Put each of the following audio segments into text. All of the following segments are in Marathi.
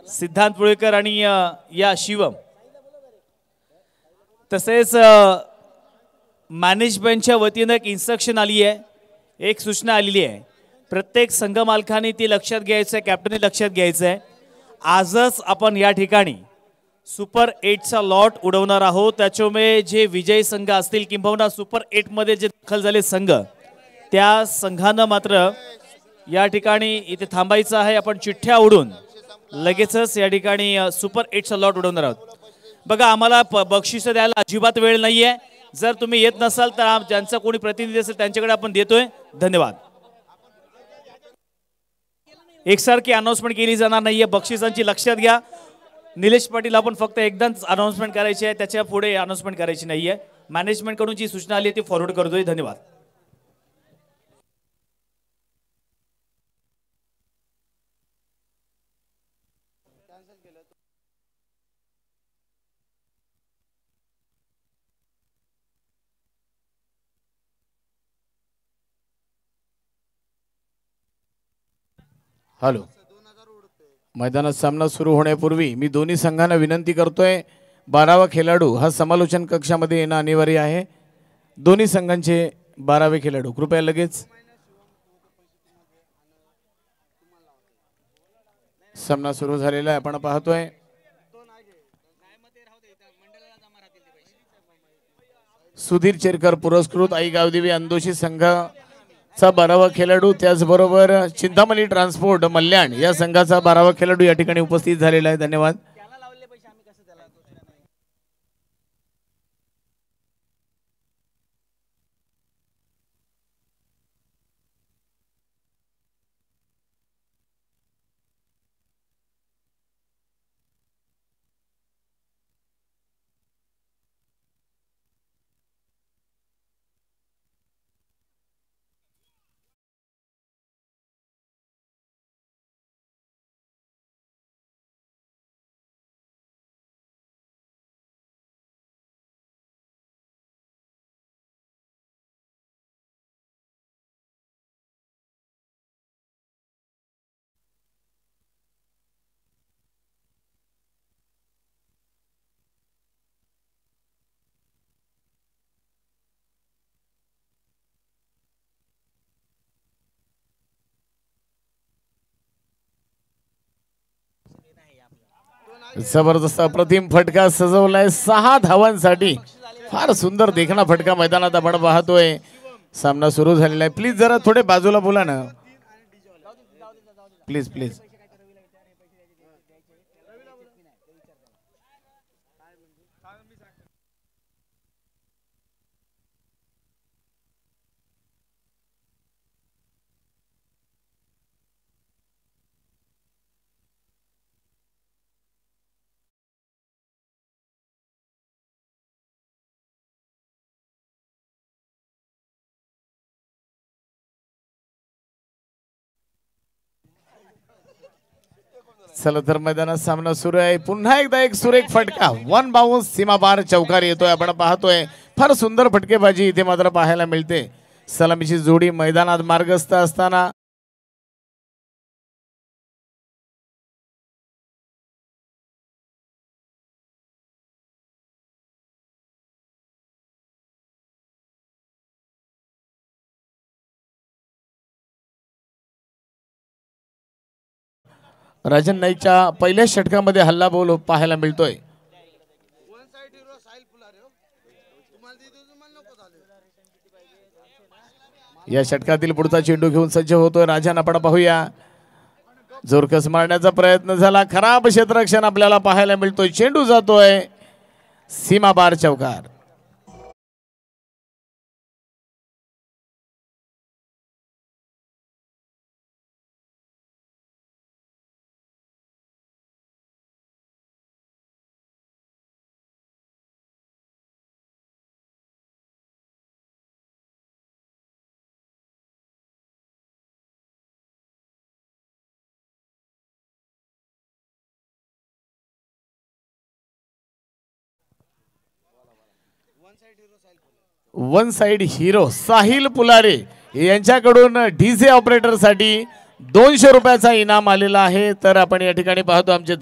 सिद्धांत पुळेकर आणि या शिवम, तसेच मॅनेजमेंटच्या वतीने एक इन्स्ट्रक्शन आली आहे, एक सूचना आलेली आहे. प्रत्येक संघ मालकाने ती लक्षात घ्यायचं आहे, कॅप्टनने लक्षात घ्यायचं आहे. आजच आपण या ठिकाणी सुपर 8चा लॉट उडवणार आहोत. त्याच्यामुळे जे विजयी संघ असतील किंबहुना सुपर 8 मध्ये जे दाखल झाले संघ, त्या संघानं मात्र या ठिकाणी इथे थांबायचं आहे. आपण चिठ्ठ्या उडून लगेचच या ठिकाणी सुपर 8चा लॉट उडवणार आहोत. बघा, आम्हाला बक्षीस द्यायला अजिबात वेळ नाहीये. जर तुम्ही येत नसाल तर ज्यांचा कोणी प्रतिनिधी असेल त्यांच्याकडे आपण देतोय. धन्यवाद. एकसारखी अनाउन्समेंट केली जाणार नाहीये. बक्षिसांची लक्षात घ्या. निलेश पाटील, आपण फक्त एकदाच अनाउन्समेंट करायची आहे, त्याच्या पुढे अनाउन्समेंट करायची नाहीये. मॅनेजमेंट कडून जी सूचना आली ती फॉरवर्ड करतोय. धन्यवाद. हॅलो, मैदानात सामना सुरू होण्यापूर्वी मी दोन्ही संघांना विनंती करतोय, 12वा खेळाडू हा समालोचन कक्षामध्ये येणं अनिवार्य आहे. दोन्ही संघांचे 12वे खेळाडू कृपया लगेच. सामना सुरू झालेला आहे, आपण पाहतोय. सुधीर चेरकर पुरस्कृत आई गावदेवी अंदोशी संघाचा 12वा खेळाडू, त्याचबरोबर चिंतामणी ट्रान्सपोर्ट मल्याण या संघाचा 12वा खेळाडू या ठिकाणी उपस्थित झालेला आहे. धन्यवाद. जबरदस्त अप्रतिम फटका सजवलाय 6 धावांसाठी. फार सुंदर देखणा फटका मैदानात आपण पाहतोय. सामना सुरू झालेला आहे. प्लीज जरा थोडे बाजूला बोला ना, प्लीज प्लीज. चला तर मैदानात सामना सुरू आहे. पुन्हा एकदा एक सुरेख फटका, 1 बाउन्स सीमापार चौकार येतोय. आपण पाहतोय फार सुंदर फटकेबाजी इथे मात्र पाहायला मिळते. सलामीची जोडी मैदानात मार्गस्थ असताना राजन नाईकच्या पहिल्या षटकामध्ये हल्ला बोल पाहायला मिळतोय. या षटकातील पुढचा चेंडू घेऊन सज्ज होतोय राजन. आपण पाहूया, जोरकस मारण्याचा प्रयत्न झाला, खराब क्षेत्ररक्षण आपल्याला पाहायला मिळतोय. चेंडू जातोय सीमापार चौकार. वन साइड हिरो साहिल पुलारे यांच्याकडून डीजे ऑपरेटर साठी 200 रुपयाचा इनाम आलेला आहे. तर आपण या ठिकाणी पाहतो आमचे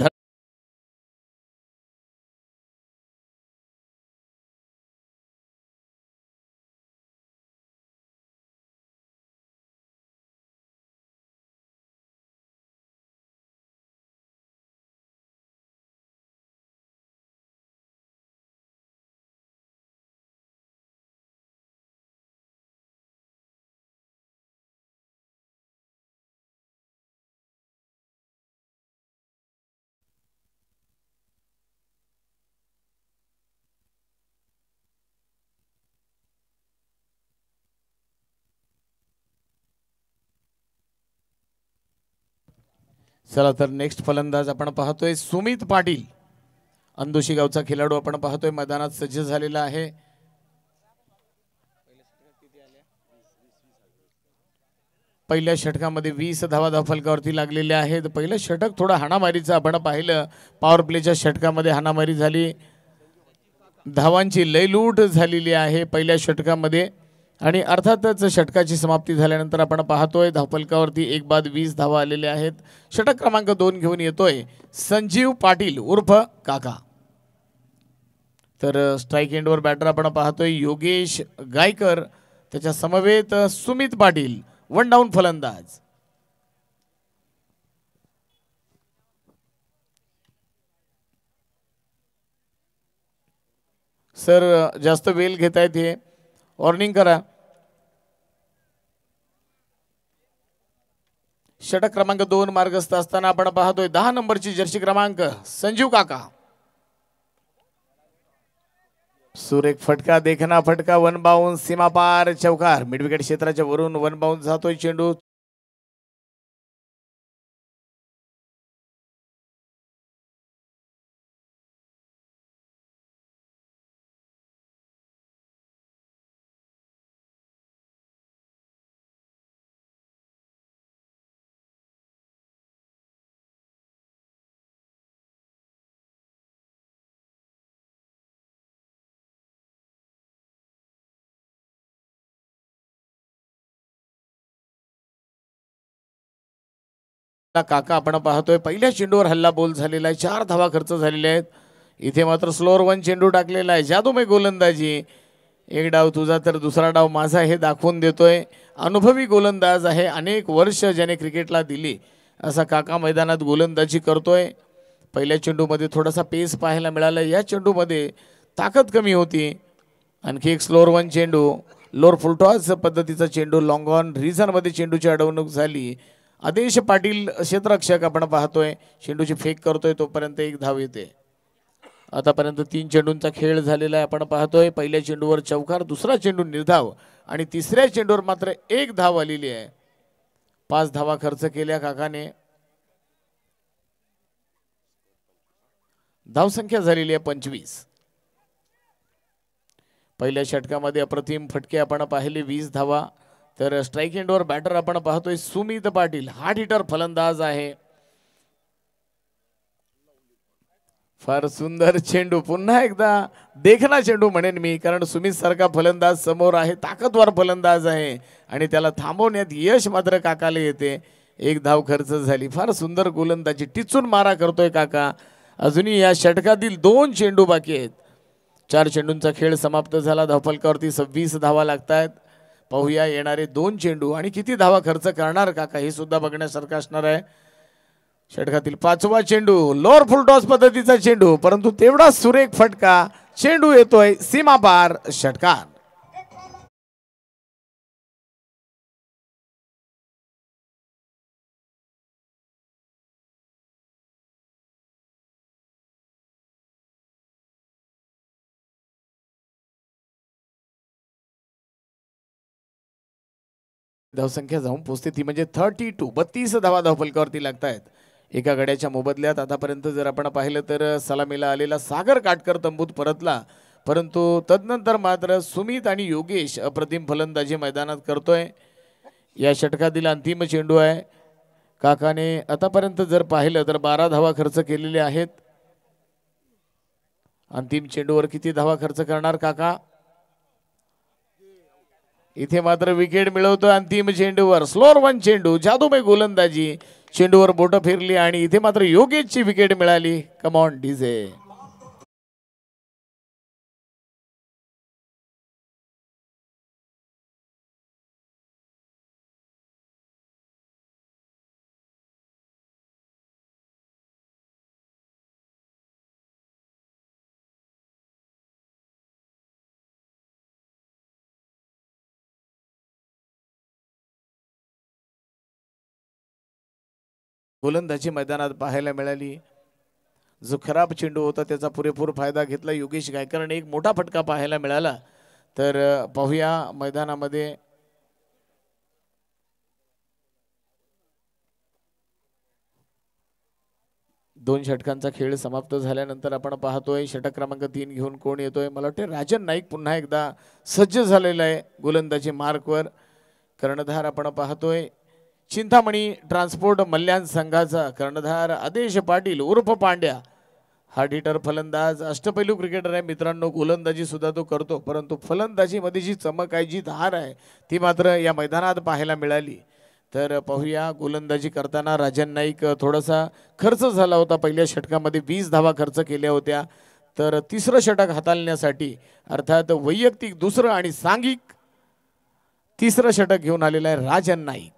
चला तर नेक्स्ट फलंदाज आपण पाहतोय सुमित पाटील, अंदोशी गावचा खेळाडू आपण पाहतोय मैदानात सज्ज झालेला आहे. पहिल्या षटकामध्ये 20 धावा धावफलकावरती लागलेल्या आहेत. पहिलं षटक थोडं हाणामारीचं आपण पाहिलं. पॉवर प्लेच्या षटकामध्ये हाणामारी झाली, धावांची लयलूट झालेली आहे पहिल्या षटकामध्ये. आणि अर्थातच षटकाची समाप्ती झाल्यानंतर आपण पाहतोय धावफलकावरती 1 बाद 20 धावा आलेल्या आहेत. षटक क्रमांक 2 घेऊन येतोय संजीव पाटील उर्फ काका. तर स्ट्राईक एंडवर बॅटर आपण पाहतोय योगेश गायकर, त्याच्या समवेत सुमित पाटील, 1 डाऊन फलंदाज. सर जास्त वेल घेतायत, हे वॉर्निंग करा. षटक क्रमांक 2 मार्गस्थ असताना आपण पाहतोय 10 नंबरची जर्सी क्रमांक संजीव काका. सुरेख फटका, देखना फटका, 1 बाउन्स, सीमा पार, चौकार. मिड विकेट क्षेत्राच्या वरून 1 बाउन्स जातोय चेंडू. काका आपण पाहतोय पहिल्या चेंडूवर हल्ला बोल झालेला आहे. 4 धावा खर्च झालेल्या आहेत. इथे मात्र स्लोअर 1 चेंडू टाकलेला आहे. जादूमय गोलंदाजी, एक डाव तुझा तर दुसरा डाव माझा हे दाखवून देतोय. अनुभवी गोलंदाज आहे, अनेक वर्ष ज्याने क्रिकेटला दिली असा काका मैदानात गोलंदाजी करतोय. पहिल्या चेंडूमध्ये थोडासा पेस पाहायला मिळाला, या चेंडूमध्ये ताकद कमी होती. आणखी एक स्लोअर 1 चेंडू, लोअर फुलटॉस पद्धतीचा चेंडू, लॉंग ऑन रिझनमध्ये चेंडूची अडवणूक झाली. आदेश पाटील क्षेत्ररक्षक आपण पाहतोय चेंडूची फेक करतोय, तोपर्यंत 1 धाव येते. आतापर्यंत 3 चेंडूंचा खेळ झालेला आहे. आपण पाहतोय पहिल्या चेंडूवर चौकार, दुसरा चेंडू निर्धाव आणि तिसऱ्या चेंडूवर मात्र 1 धाव आलेली आहे. 5 धावा खर्च केल्या काकाने. धावसंख्या झालेली आहे 25. पहिल्या षटकामध्ये अप्रतिम फटके आपण पाहिले, 20 धावा. तर स्ट्राईक एंडवर बॅटर आपण पाहतोय सुमित पाटील, हार्ड हिटर फलंदाज आहे. फार सुंदर चेंडू, पुन्हा एकदा देखना चेंडू म्हणेन मी, कारण सुमित सारखा फलंदाज समोर आहे, ताकदवार फलंदाज आहे आणि त्याला थांबवण्यात यश मात्र काकाला येते. 1 धाव खर्च झाली. फार सुंदर गोलंदाजी, टिचून मारा करतोय काका. अजूनही या षटकातील 2 चेंडू बाकी आहेत. 4 चेंडूंचा खेळ समाप्त झाला. धावफलकावरती 26 धावा लागतात. पाहूया येणारे 2 चेंडू आणि किती धावा खर्च करणार काका, हे सुद्धा बघण्यासारखं असणार आहे. षटकातील 5वा चेंडू, लोअर फुल टॉस पद्धतीचा चेंडू, परंतु तेवढा सुरेख फटका, चेंडू येतोय सीमा पार, षटकार. धावसंख्या जाऊन पोहोचते ती म्हणजे 32. 32 धावा धावफलकावरती लागत आहेत एका गड्याच्या मोबदल्यात. आतापर्यंत जर आपण पाहिलं तर सलामीला आलेला सागर काटकर तंबूत परतला, परंतु तदनंतर मात्र सुमित आणि योगेश अप्रतिम फलंदाजी मैदानात करतोय. या षटकातील अंतिम चेंडू आहे. काकाने आतापर्यंत जर पाहिलं तर 12 धावा खर्च केलेले आहेत. अंतिम चेंडूवर किती धावा खर्च करणार काका? इथे मात्र विकेट मिळवतो अंतिम चेंडूवर. स्लोअर वन चेंडू, जादूमय गोलंदाजी, चेंडूवर बोटं फिरली आणि इथे मात्र योगेशची विकेट मिळाली. Come on DJ. गोलंदाजी मैदानात पाहायला मिळाली. जो खराब चेंडू होता त्याचा पुरेपूर फायदा घेतला योगेश गायकरने. एक मोठा फटका पाहायला मिळाला. तर पाहूया मैदानामध्ये दोन षटकांचा खेळ समाप्त झाल्यानंतर आपण पाहतोय षटक क्रमांक 3 घेऊन कोण येतोय. मला वाटते राजन नाईक पुन्हा एकदा सज्ज झालेला आहे गोलंदाजी मार्कवर. कर्णधार आपण पाहतोय चिंतामणी ट्रान्सपोर्ट मल्याण संघाचा कर्णधार आदेश पाटील उर्फ पांड्या. हार्ड हिटर फलंदाज, अष्टपैलू क्रिकेटर आहे मित्रांनो. गोलंदाजी सुद्धा तो करतो, परंतु फलंदाजीमध्ये जी चमक आहे, जी धार आहे, ती मात्र या मैदानात पाहायला मिळाली. तर पाहूया गोलंदाजी करताना राजन नाईक थोडासा खर्च झाला होता. पहिल्या षटकामध्ये 20 धावा खर्च केल्या होत्या. तर तिसरं षटक हाताळण्यासाठी अर्थात वैयक्तिक दुसरं आणि सांघिक तिसरं षटक घेऊन आलेला आहे राजन नाईक.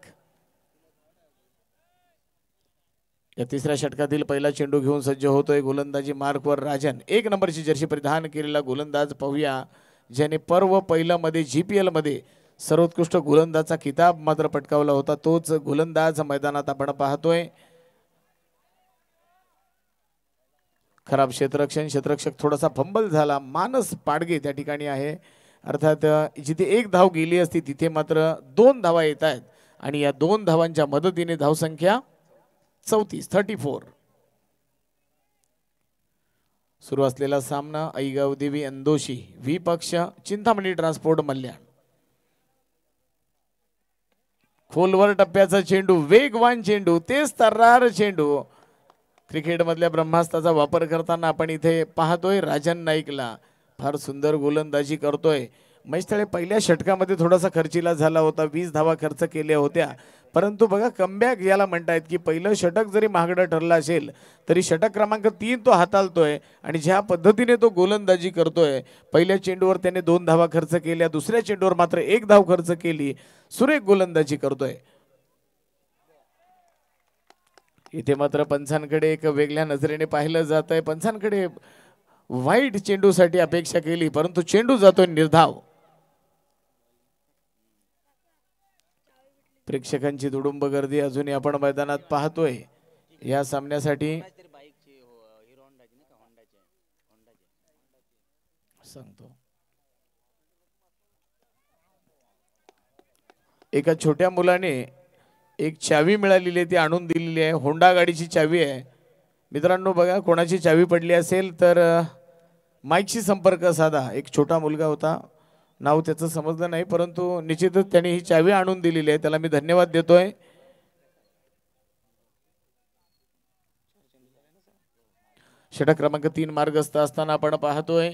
या तिसऱ्या षटकातील पहिला चेंडू घेऊन सज्ज होतोय गोलंदाजी मार्कवर राजन. 1 नंबरची जर्सी परिधान केलेला गोलंदाज पाहूया, ज्याने पर्व पहिला मध्ये GPL मध्ये सर्वोत्कृष्ट गोलंदाजचा किताब मात्र पटकावला होता. तोच गोलंदाज मैदानात आपण पाहतोय. खराब क्षेत्ररक्षक थोडासा फंबल झाला. मानस पाडगे त्या ठिकाणी आहे. अर्थात जिथे 1 धाव गेली असती तिथे मात्र 2 धावा येत आहेत आणि या 2 धावांच्या मदतीने धावसंख्या 34. सुरू असलेला सामना ऐगाव देवी अंदोशी व्ही पक्ष चिंतामणी ट्रान्सपोर्ट मल्याण. खोलवर टप्प्याचा चेंडू, वेगवान चेंडू, तेज तर्रार चेंडू. क्रिकेट मधल्या ब्रह्मास्त्राचा वापर करताना आपण इथे पाहतोय राजन नाईकला. फार सुंदर गोलंदाजी करतोय. मैस्थळे पहिल्या षटकामध्ये थोडासा खर्चीला झाला होता. 20 धावा खर्च केल्या होत्या, परंतु बघा कमबॅक याला म्हणतायत की पहिलं षटक जरी महागडं ठरलं असेल तरी षटक क्रमांक 3 तो हाताळतोय. आणि ज्या पद्धतीने तो गोलंदाजी करतोय, पहिल्या चेंडूवर त्याने 2 धावा खर्च केल्या, दुसऱ्या चेंडूवर मात्र 1 धाव खर्च केली. सुरेख गोलंदाजी करतोय. इथे मात्र पंचांकडे एक वेगळ्या नजरेने पाहिलं जात आहे. पंचांकडे वाईट चेंडूसाठी अपेक्षा केली, परंतु चेंडू जातोय निर्धाव. प्रेक्षकांची दुडुंब गर्दी अजूनही आपण मैदानात पाहतोय. या सामन्यासाठी सांगतो एका छोट्या मुलाने एक चावी मिळालेली आहे, ती आणून दिलेली आहे. होंडा गाडीची चावी आहे मित्रांनो. बघा कोणाची चावी पडली असेल तर माईकशी संपर्क साधा. एक छोटा मुलगा होता, नाव त्याचं समजलं नाही, परंतु निश्चितच त्याने ही चावी आणून दिलेली आहे. त्याला मी धन्यवाद देतोय. षटक क्रमांक 3 मार्गस्थ असताना आपण पाहतोय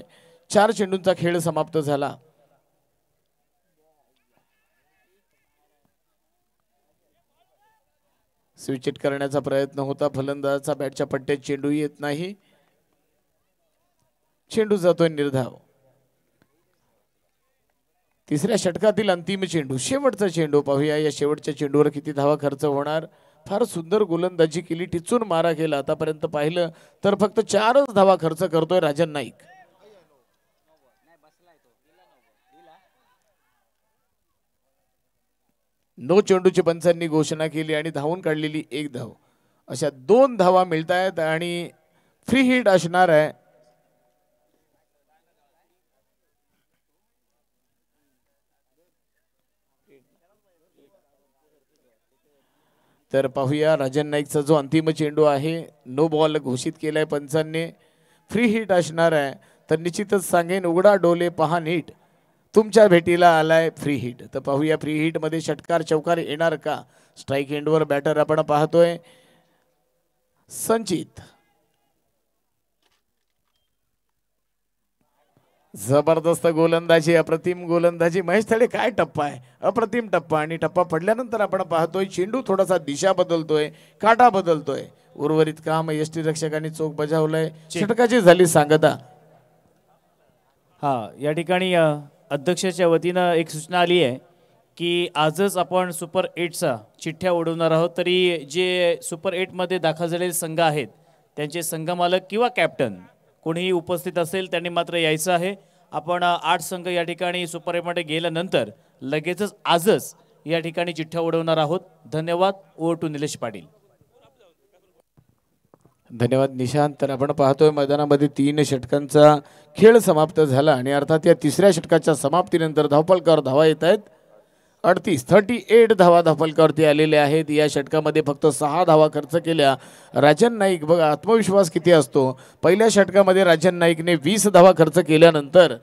4 चेंडूंचा खेळ समाप्त झाला. स्विच हिट करण्याचा प्रयत्न होता फलंदाजाचा. बॅटच्या पट्ट्यात चेंडू येत नाही. चेंडू जातोय निर्धाव. तिसऱ्या षटकातील अंतिम चेंडू, शेवटचा चेंडू पाहूया. या शेवटच्या चेंडूवर किती धावा खर्च होणार. फार सुंदर गोलंदाजी केली, टिचून मारा केला. आतापर्यंत पाहिलं तर फक्त 4च धावा खर्च करतोय राजन नाईक. नो चेंडूची पंचांनी घोषणा केली आणि धावून काढलेली 1 धाव. अशा 2 धावा मिळत आहेत आणि फ्री हिट असणार आहे. तर पाहूया राजन नाईकचा जो अंतिम चेंडू आहे, नो बॉल घोषित केलाय पंचांनी. फ्री हिट असणार आहे. तर निश्चितच सांगेन, उघडा डोले पहा नीट, तुमच्या भेटीला आलाय फ्री हिट. तर पाहूया फ्री हिट मध्ये षटकार चौकार येणार का. स्ट्राइक एंडवर बॅटर आपण पाहतोय संचित. जबरदस्त गोलंदाजी, अप्रतिम गोलंदाजी. महेश थळे काय टप्पा आहे, अप्रतिम टप्पा. आणि टप्पा पडल्यानंतर आपण पाहतोय चेंडू थोडासा दिशा बदलतोय, काटा बदलतोय. उर्वरित काम यष्टी रक्षकांनी चोख बजावलंय. षटकाची झाली सांगता. हा, या ठिकाणी अध्यक्षाच्या वतीनं एक सूचना आली आहे की आजच आपण सुपर 8चा चिठ्ठ्या उडवणार आहोत. तरी जे सुपर 8मध्ये दाखल झालेले संघ आहेत त्यांचे संघमालक किंवा कॅप्टन कोणीही उपस्थित असेल त्यांनी मात्र यायचं आहे. आपण 8 संघ या ठिकाणी सुपर 8मध्ये गेल्यानंतर लगेचच आजच या ठिकाणी चिठ्ठ्या उडवणार आहोत. धन्यवाद. Over to Nilesh Patil. धन्यवाद निशांत. तर आपण पाहतोय मैदानामध्ये 3 षटकांचा खेळ समाप्त झाला आणि अर्थात या तिसऱ्या षटकाच्या समाप्तीनंतर धावफलकावर धावा येत आहेत. 38 धावा धावफलकावरती आलेले आहेत. या षटकामध्ये फक्त 6 धावा खर्च केल्या. राजन नाईक, बघा आत्मविश्वास किती असतो. पहिल्या षटकामध्ये राजन नाईकने 20 धावा खर्च केल्यानंतर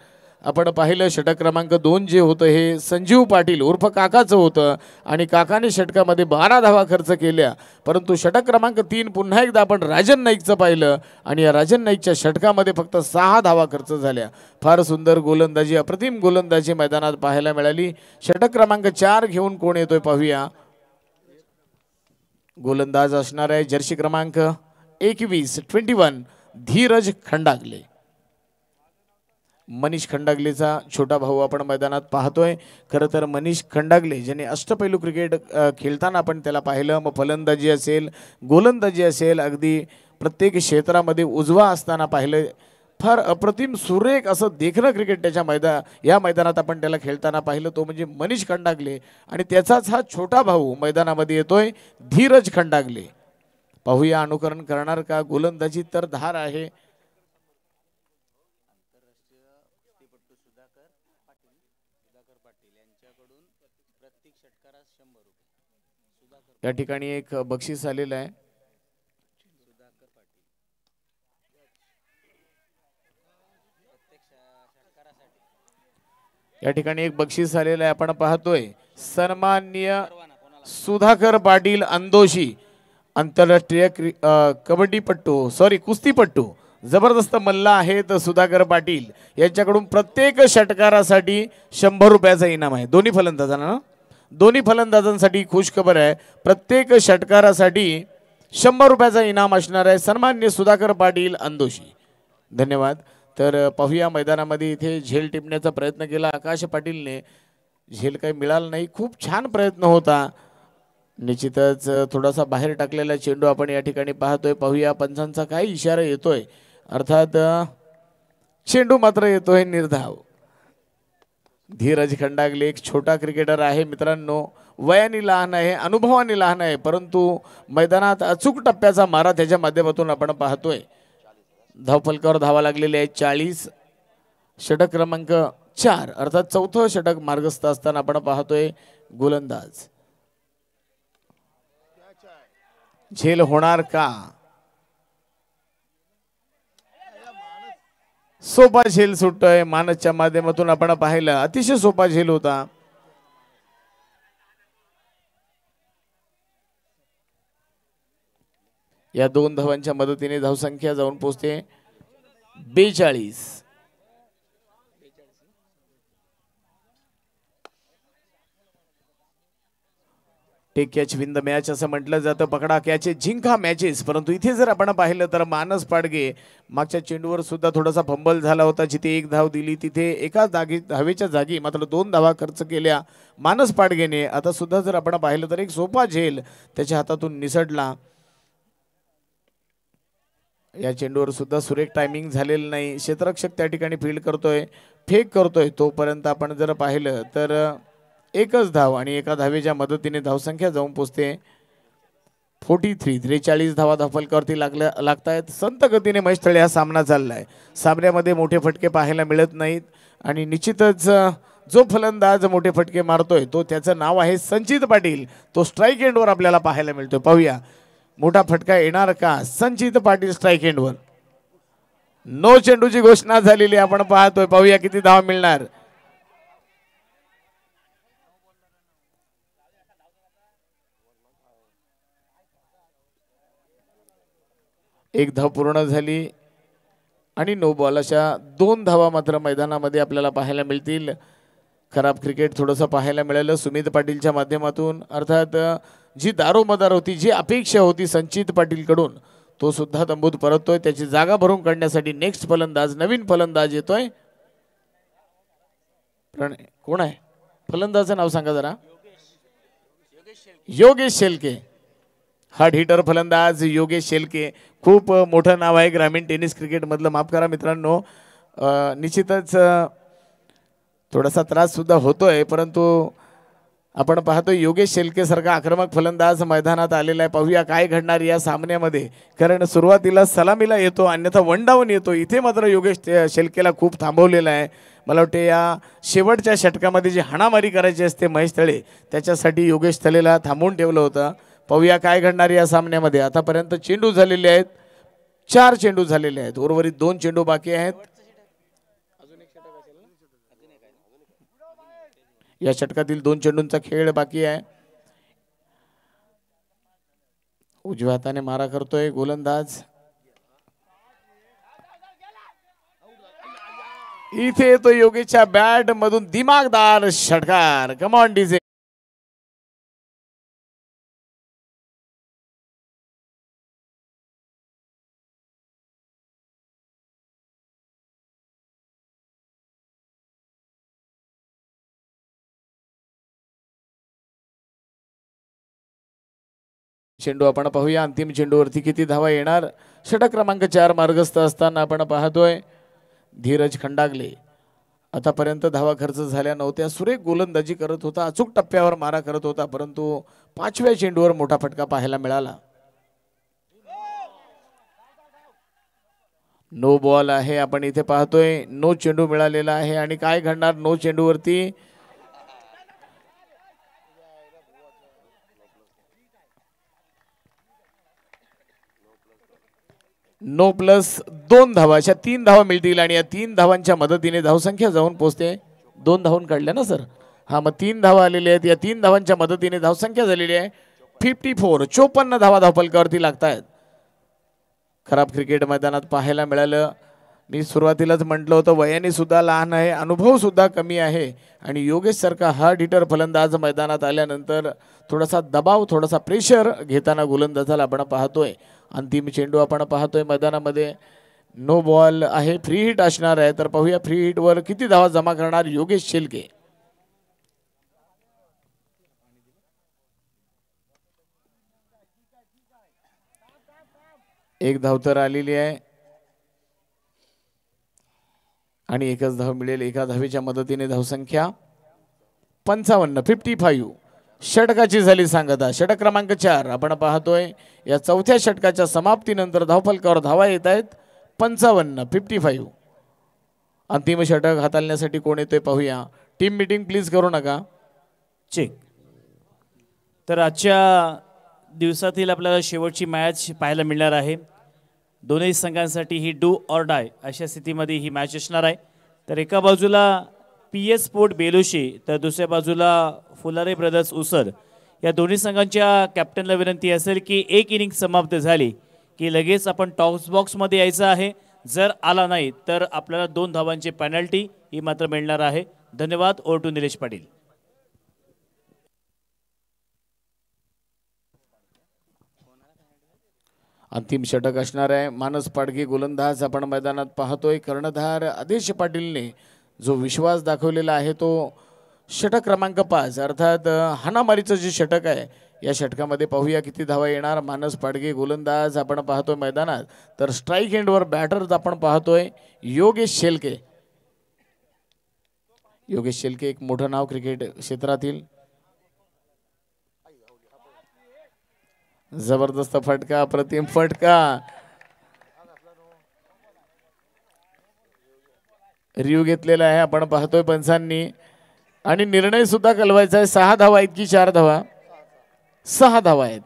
आपण पाहिलं षटक क्रमांक 2 जे होतं हे संजीव पाटील उर्फ काकाचं होतं आणि काकाने षटकामध्ये 12 धावा खर्च केल्या. परंतु षटक क्रमांक 3 पुन्हा एकदा आपण राजन नाईकचं पाहिलं आणि या राजन नाईकच्या षटकामध्ये फक्त 6 धावा खर्च झाल्या. फार सुंदर गोलंदाजी, अप्रतिम गोलंदाजी मैदानात पाहायला मिळाली. षटक क्रमांक 4 घेऊन कोण येतोय पाहूया. गोलंदाज असणार आहे जर्सी क्रमांक 21 धीरज खंडागले. मनीष खंडागलेचा छोटा भाऊ आपण मैदानात पाहतोय. खरं तर मनीष खंडागले ज्याने अष्टपैलू क्रिकेट खेळताना आपण त्याला पाहिलं. मग फलंदाजी असेल, गोलंदाजी असेल, अगदी प्रत्येक क्षेत्रामध्ये उजवा असताना पाहिलं. फार अप्रतिम सुरेख असं देखणं क्रिकेट त्याच्या या मैदानात आपण त्याला खेळताना पाहिलं. तो म्हणजे मनीष खंडागले आणि त्याचाच हा छोटा भाऊ मैदानामध्ये येतोय धीरज खंडागले. पाहूया अनुकरण करणार का. गोलंदाजी तर धार आहे. या ठिकाणी एक बक्षीस आलेलं आहे. या ठिकाणी एक बक्षीस आलेलं आहे. आपण पाहतोय सन्माननीय सुधाकर पाटील अंदोशी, आंतरराष्ट्रीय कुस्तीपट्टू जबरदस्त मल्ल आहेत सुधाकर पाटील. यांच्याकडून प्रत्येक षटकारासाठी 100 रुपयाचा इनाम आहे. दोन्ही फलंदाजांसाठी खुश खबर आहे. प्रत्येक षटकारासाठी 100 रुपयाचा इनाम असणार आहे. सन्माननीय सुधाकर पाटील अंदोशी. धन्यवाद. तर पाहूया मैदानामध्ये इथे झेल टिपण्याचा प्रयत्न केला आकाश पाटीलने. झेल काही मिळाला नाही. खूप छान प्रयत्न होता. निश्चितच थोडासा बाहेर टाकलेला चेंडू आपण या ठिकाणी पाहतोय. पाहूया पंचांचा काय इशारा येतोय. अर्थात चेंडू मात्र येतोय निर्धाव. धीरज खंडागले एक छोटा क्रिकेटर आहे मित्रांनो. वयाने लहान आहे, अनुभवाने लहान आहे, परंतु मैदानात अचूक टप्प्याचा मारा त्याच्या माध्यमातून आपण पाहतोय. धावफलकावर धावा लागलेले आहेत 40. षटक क्रमांक 4 अर्थात चौथं षटक मार्गस्थ असताना आपण पाहतोय गोलंदाज. झेल होणार का. सोपा झेल सुटतोय. मानसच्या माध्यमातून आपण पाहिलं अतिशय सोपा झेल होता. या 2 धावांच्या मदतीने धावसंख्या जाऊन पोहोचते 42. Take catch win the match असं म्हटलं जातं. पकडा कॅच जिंका मॅचेस. परंतु इथे जर आपण पाहिलं तर मानस पाडगे मागच्या चेंडूवर सुद्धा थोडासा फंबल झाला होता. जिथे 1 धाव दिली तिथे एका धावेच्या जागी मात्र 2 धावा खर्च केल्या मानस पाडगेने. आता सुद्धा जर आपण पाहिलं तर एक सोपा झेल त्याच्या हातातून निसटला. या चेंडूवर सुद्धा सुरेख टायमिंग झालेलं नाही. क्षेत्ररक्षक त्या ठिकाणी फील्ड करतोय, फेक करतोय. तोपर्यंत आपण जर पाहिलं तर एकच धाव आणि एका धावेच्या मदतीने धावसंख्या जाऊन पोचते 43. 43 धावा धावफलकावरती लागतायत. संत गतीने महेश थळे हा सामना चाललाय. सामन्यामध्ये मोठे फटके पाहायला मिळत नाहीत आणि निश्चितच जो फलंदाज मोठे फटके मारतोय तो त्याचं नाव आहे संचित पाटील. तो स्ट्राईक एंडवर आपल्याला पाहायला मिळतोय. पाहूया मोठा फटका येणार का. संचित पाटील स्ट्राईक एंडवर. नो चेंडूची घोषणा झालेली आपण पाहतोय. पाहूया किती धावा मिळणार. एक धाव पूर्ण झाली. आणि नो बॉल अशा 2 धावा मात्र मैदानामध्ये आपल्याला पाहायला मिळतील. खराब क्रिकेट थोडंसं पाहायला मिळालं सुमित पाटीलच्या माध्यमातून. अर्थात जी दारोमदार होती, जी अपेक्षा होती संचित पाटीलकडून, तो सुद्धा तंबूत परततोय. त्याची जागा भरून काढण्यासाठी नेक्स्ट फलंदाज, नवीन फलंदाज येतोय. कोण आहे फलंदाजाचं नाव सांगा जरा. योगेश शेलके. हार्ड हिटर फलंदाज योगेश शेलके. खूप मोठं नाव आहे ग्रामीण टेनिस क्रिकेट मधलं. माफ करा मित्रांनो, निश्चितच थोडासा त्रास सुद्धा होतोय, परंतु आपण पाहतोय योगेश शेलके सारखा आक्रमक फलंदाज मैदानात आलेला आहे. पाहूया काय घडणार या सामन्यामध्ये. कारण सुरुवातीला सलामीला येतो, अन्यथा वन डाऊन येतो. इथे मात्र योगेश शेलकेला खूप थांबवलेला आहे. मला वाटते या शेवटच्या षटकामध्ये जी हाणामारी करायची असते महेश तळे, त्याच्यासाठी योगेश तळेला थांबवून ठेवलं होतं. पाहूया काय घडणार या सामन्यामध्ये. आतापर्यंत चेंडू झालेले आहेत, 4 चेंडू झालेले आहेत. उर्वरित 2 चेंडू बाकी आहेत. या षटकातील 2 चेंडूंचा खेळ बाकी आहे. उजव्या हाताने मारा करतोय गोलंदाज. इथे येतो योगेशच्या बॅट मधून दिमागदार षटकार. Come on DJ. चेंडू आपण पाहूया. अंतिम चेंडूवरती किती धावा येणार. षटक क्रमांक 4 मार्गस्थ असताना आपण पाहतोय धीरज खंडागले आतापर्यंत धावा खर्च झाल्या नव्हत्या. सुरेख गोलंदाजी करत होता, अचूक टप्प्यावर मारा करत होता, परंतु 5व्या चेंडूवर मोठा फटका पाहायला मिळाला. नो बॉल आहे. आपण इथे पाहतोय नो चेंडू मिळालेला आहे. आणि काय घडणार नो चेंडूवरती. नो प्लस 2 धावा. अशा 3 धावा मिळतील आणि या 3 धावांच्या मदतीने धावसंख्या जाऊन पोहोचते. 2 धावून काढल्या ना सर. हा, मग 3 धावा आलेल्या आहेत. या 3 धावांच्या मदतीने धावसंख्या झालेली आहे 54. 54 धावा धावफलकावरती लागतायत. खराब क्रिकेट मैदानात पाहायला मिळालं. मी सुरुवातीलाच म्हटलं होतं वयाने सुद्धा लहान आहे, अनुभव सुद्धा कमी आहे. आणि योगेश सारखा हार्ड हिटर फलंदाज मैदानात आल्यानंतर थोडासा दबाव, थोडासा प्रेशर घेताना गोलंदाजाला आपण पाहतोय. अंतिम चेंडू आपण पाहतोय मैदानामध्ये. नो बॉल आहे, फ्री हिट असणार आहे. तर पाहूया फ्री हिटवर किती धावा जमा करणार योगेश शेलके. एक धाव तर आलेली आहे आणि एकच धाव मिळेल. एका धावेच्या मदतीने धावसंख्या 55. 55 षटकाची झाली सांगता. षटक क्रमांक 4 आपण पाहतोय. या 4थ्या षटकाच्या समाप्तीनंतर धावफलकावर धावा येत आहेत 55. 55. अंतिम षटक हाताळण्यासाठी कोण येतोय पाहूया. टीम मीटिंग प्लीज करू नका. चेक. तर आजच्या दिवसातील आपल्याला शेवटची मॅच पाहायला मिळणार आहे. दोन्ही संघांसाठी ही डू ऑर डाय अशा स्थितीमध्ये ही मॅच असणार आहे. तर एका बाजूला PS स्पोर्ट बेलोशी, तर दुसऱ्या बाजूला फुलारे ब्रदर्स उसर. या दोन्ही संघांच्या कॅप्टनला विनंती असेल की एक इनिंग समाप्त झाली की लगेच आपण टॉस बॉक्समध्ये यायचं आहे. जर आला नाही तर आपल्याला 2 धावांची पेनल्टी ही मात्र मिळणार आहे. धन्यवाद. Over to Nilesh Patil. अंतिम षटक असणार आहे. मानस पाडगे गोलंदाज आपण मैदानात पाहतोय. कर्णधार आदेश पाटीलने जो विश्वास दाखवलेला आहे तो षटक क्रमांक 5 अर्थात हाणामारीचं जे षटक आहे या षटकामध्ये पाहूया किती धावा येणार. मानस पाडगे गोलंदाज आपण पाहतोय मैदानात. तर स्ट्राईक एंडवर बॅटर आपण पाहतोय योगेश शेलके. योगेश शेलके एक मोठं नाव क्रिकेट क्षेत्रातील. जबरदस्त फटका, अप्रतिम फटका. रिव्ह्यू घेतलेला आहे आपण पाहतोय पंचांनी. आणि निर्णय सुद्धा कळवायचा आहे. 6 धावा आहेत की 4 धावा. 6 धावा आहेत.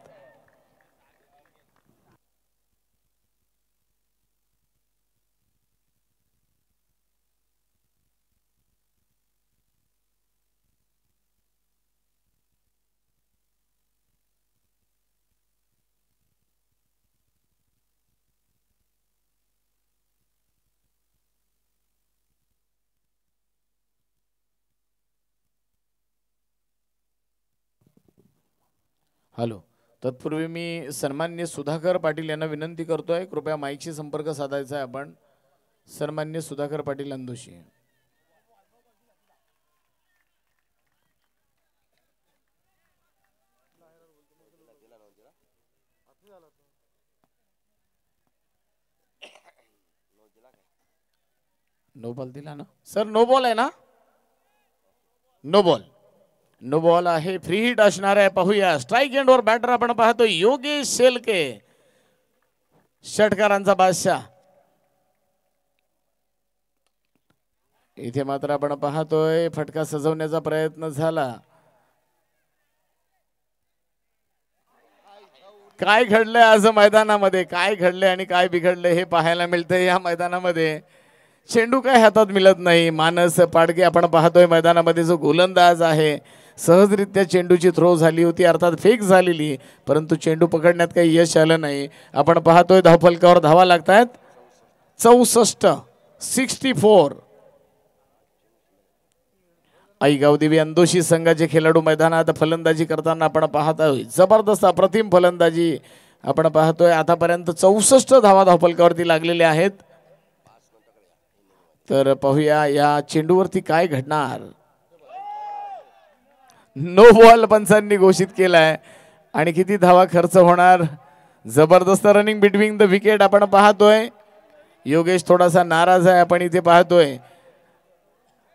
हॅलो. तत्पूर्वी मी सन्मान्य सुधाकर पाटील यांना विनंती करतोय, कृपया माईकशी संपर्क साधायचा आहे आपण. सन्मान्य सुधाकर पाटील अंदोशी. नो बॉल दिला ना सर? नो बॉल आहे ना? No ball. नो बॉल आहे. फ्री हिट असणार आहे. पाहूया स्ट्राईक एंडवर बॅटर आपण पाहतो योगेश शेलके, षटकारांचा बादशाह. इथे मात्र आपण पाहतोय फटका सजवण्याचा प्रयत्न झाला. काय घडलंय आज मैदानामध्ये, काय घडलंय आणि काय बिघडलंय हे पाहायला मिळतंय या मैदानामध्ये. चेंडू काय हातात मिळत नाही. मानस पाडगे आपण पाहतोय मैदानामध्ये जो गोलंदाज आहे, सहजरित्या चेंडूची थ्रो झाली होती, अर्थात फेक झालेली, परंतु चेंडू पकडण्यात काही यश आलं नाही. आपण पाहतोय धावफलकावर धावा लागतायत 64. आई गावदेवी अंदोशी संघाचे खेळाडू मैदानात फलंदाजी करताना आपण पाहतोय. जबरदस्त अप्रतिम फलंदाजी आपण पाहतोय. आतापर्यंत 64 धावा धावफलकावरती लागलेल्या आहेत. तर पाहूया या चेंडूवरती काय घडणार. नो बॉल पंचांनी घोषित केलाय आणि किती धावा खर्च होणार. जबरदस्त रनिंग बिटवीन द विकेट आपण पाहतोय. योगेश थोडासा नाराज आहे आपण इथे पाहतोय.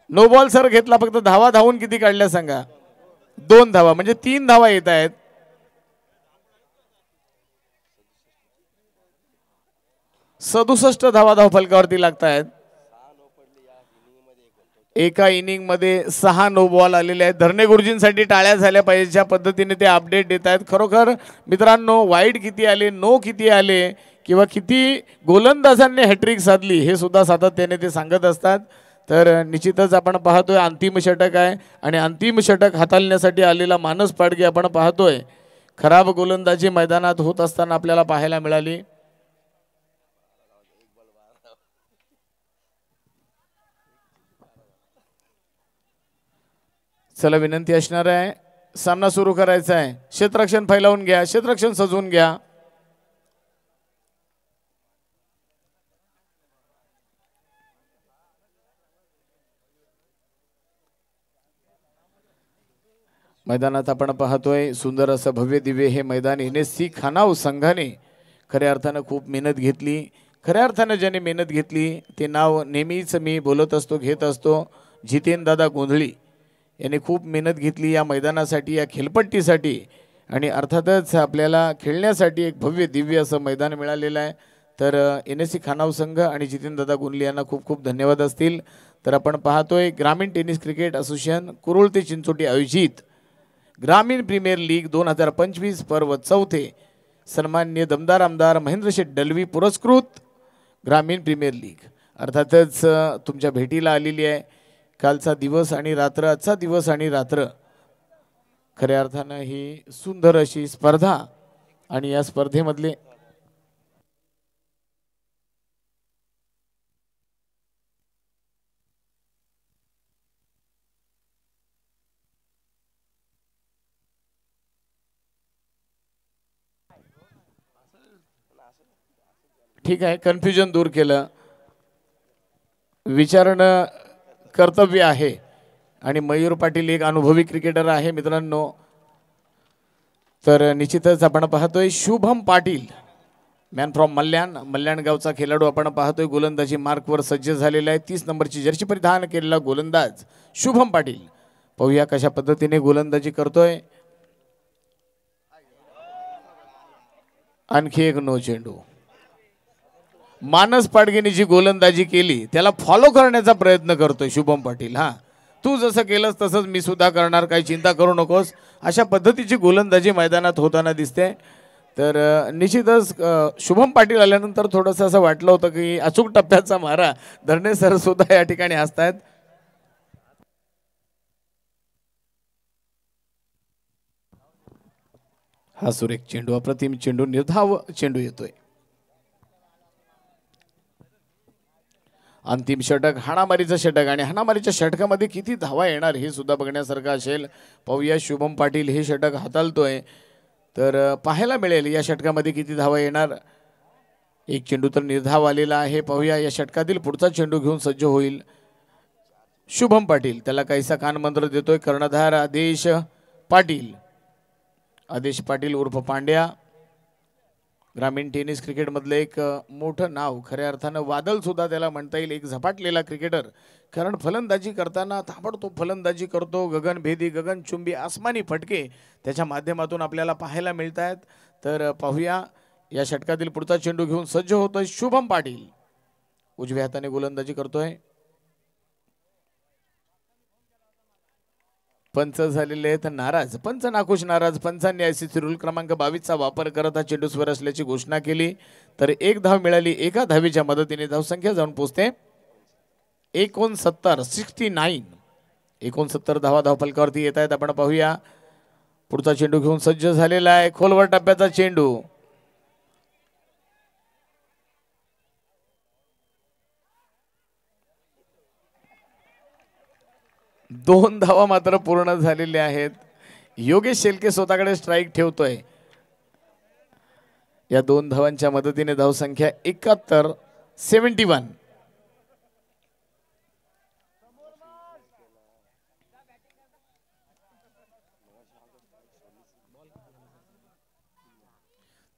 नो बॉल सर घेतला, फक्त धावा धावून किती काढल्या सांगा? 2 धावा, म्हणजे 3 धावा येत आहेत. सदुसष्ट धावा धावफलकावरती लागत आहेत. एका इनिंग मध्ये 6 नो बॉल आलेले आहेत. धरणे गुरुजींसाठी टाळ्या झाल्या पाहिजे, ज्या पद्धतीने ते अपडेट देत आहेत. खरोखर मित्रांनो, वाईड किती आले, नो किती आले, किंवा किती गोलंदाजांनी हॅट्रिक साधली हे सुद्धा सातत्याने ते सांगत असतात. तर निश्चितच आपण पाहतोय अंतिम षटक आहे आणि अंतिम षटक हाताळण्यासाठी आलेला मानस पाडगे आपण पाहतोय. खराब गोलंदाजी मैदानात होत असताना आपल्याला पाहायला मिळाली. चला विनंती असणार आहे, सामना सुरू करायचा आहे. क्षेत्ररक्षण फैलावून घ्या, क्षेत्ररक्षण सजवून घ्या. मैदानात आपण पाहतोय सुंदर असं भव्य दिव्य हे मैदान. NSC खानाव संघाने खऱ्या अर्थानं खूप मेहनत घेतली. खऱ्या अर्थानं ज्याने मेहनत घेतली ते नाव नेहमीच मी बोलत असतो, घेत असतो. जितेंद्र दादा गोंधळी यांनी खूप मेहनत घेतली या मैदानासाठी, या खेळपट्टीसाठी, आणि अर्थातच आपल्याला खेळण्यासाठी एक भव्य दिव्य असं मैदान मिळालेलं आहे. तर NSC खानाव संघ आणि जितेंद्र दादा गोंधळी यांना खूप खूप धन्यवाद असतील. तर आपण पाहतोय ग्रामीण टेनिस क्रिकेट असोसिएशन कुरुळ ते चिंचोटी आयोजित ग्रामीण प्रीमियर लीग 2025 पर्व 4 सन्माननीय दमदार आमदार महेंद्र शेठ दलवी पुरस्कृत ग्रामीण प्रीमियर लीग अर्थातच तुमच्या भेटीला आलेली आहे. कालचा दिवस आणि रात्र, आजचा दिवस आणि रात्र, खऱ्या अर्थानं ही सुंदर अशी स्पर्धा आणि या स्पर्धेमधले ठीक आहे, कन्फ्युजन दूर केलं. विचारणं कर्तव्य आहे आणि मयूर पाटील एक अनुभवी क्रिकेटर आहे मित्रांनो. तर निश्चितच आपण पाहतोय शुभम पाटील, मॅन फ्रॉम मल्याण गावचा खेळाडू आपण पाहतोय. गोलंदाजी मार्कवर सज्ज झालेला आहे. 30 नंबरची जर्सी परिधान केलेला गोलंदाज शुभम पाटील. पाहूया कशा पद्धतीने गोलंदाजी करतोय. आणखी एक नो चेंडू. मानस पाडगेने जी गोलंदाजी केली त्याला फॉलो करण्याचा प्रयत्न करतोय शुभम पाटील. हा, तू जसं केलंस तसंच मी सुद्धा करणार, काही चिंता करू नकोस, अशा पद्धतीची गोलंदाजी मैदानात होताना दिसते. तर निश्चितच शुभम पाटील आल्यानंतर थोडंसं असं वाटलं होतं की अचूक टप्प्याचा मारा. धरणे सर सुद्धा या ठिकाणी असतात. हा सुरेख चेंडू, अप्रतिम चेंडू, निर्धाव चेंडू येतोय. अंतिम षटक, हाणामारीचं षटक, आणि हाणामारीच्या षटकामध्ये किती धावा येणार हे सुद्धा बघण्यासारखं असेल. पाहूया शुभम पाटील हे षटक हाताळतोय. तर पाहायला मिळेल या षटकामध्ये किती धावा येणार. एक चेंडू तर निर्धाव आलेला आहे. पाहूया या षटकातील पुढचा चेंडू घेऊन सज्ज होईल शुभम पाटील. त्याला काहीसा कानमंत्र देतोय कर्णधार आदेश पाटील. आदेश पाटील उर्फ पांड्या, ग्रामीण टेनिस क्रिकेटमधलं एक मोठं नाव, खऱ्या अर्थानं वादळ सुद्धा त्याला म्हणता येईल. एक झपाटलेला क्रिकेटर, कारण फलंदाजी करताना ताबडतोब फलंदाजी करतो. गगनभेदी, गगनचुंबी, आसमानी फटके त्याच्या माध्यमातून आपल्याला पाहायला मिळत आहेत. तर पाहूया या षटकातील पुढचा चेंडू घेऊन सज्ज होतोय शुभम पाटील. उजव्या हाताने गोलंदाजी करतोय. पंच झालेले आहेत नाराज, पंच नाखुश नाराज. पंचांनी ICC रूल क्रमांक 22चा वापर करत हा चेंडू स्वर असल्याची घोषणा केली. तर एक धाव मिळाली. एका धावेच्या मदतीने धावसंख्या जाऊन पोहोचते 69. 69 धावा धावफलकावरती येत आहेत. आपण पाहूया पुढचा चेंडू घेऊन सज्ज झालेला आहे. खोलवर टप्प्याचा चेंडू. दोन धावा मात्र पूर्ण झालेल्या आहेत. योगेश शेलके स्वतःकडे स्ट्राईक ठेवतोय. या दोन धावांच्या मदतीने धावसंख्या 71.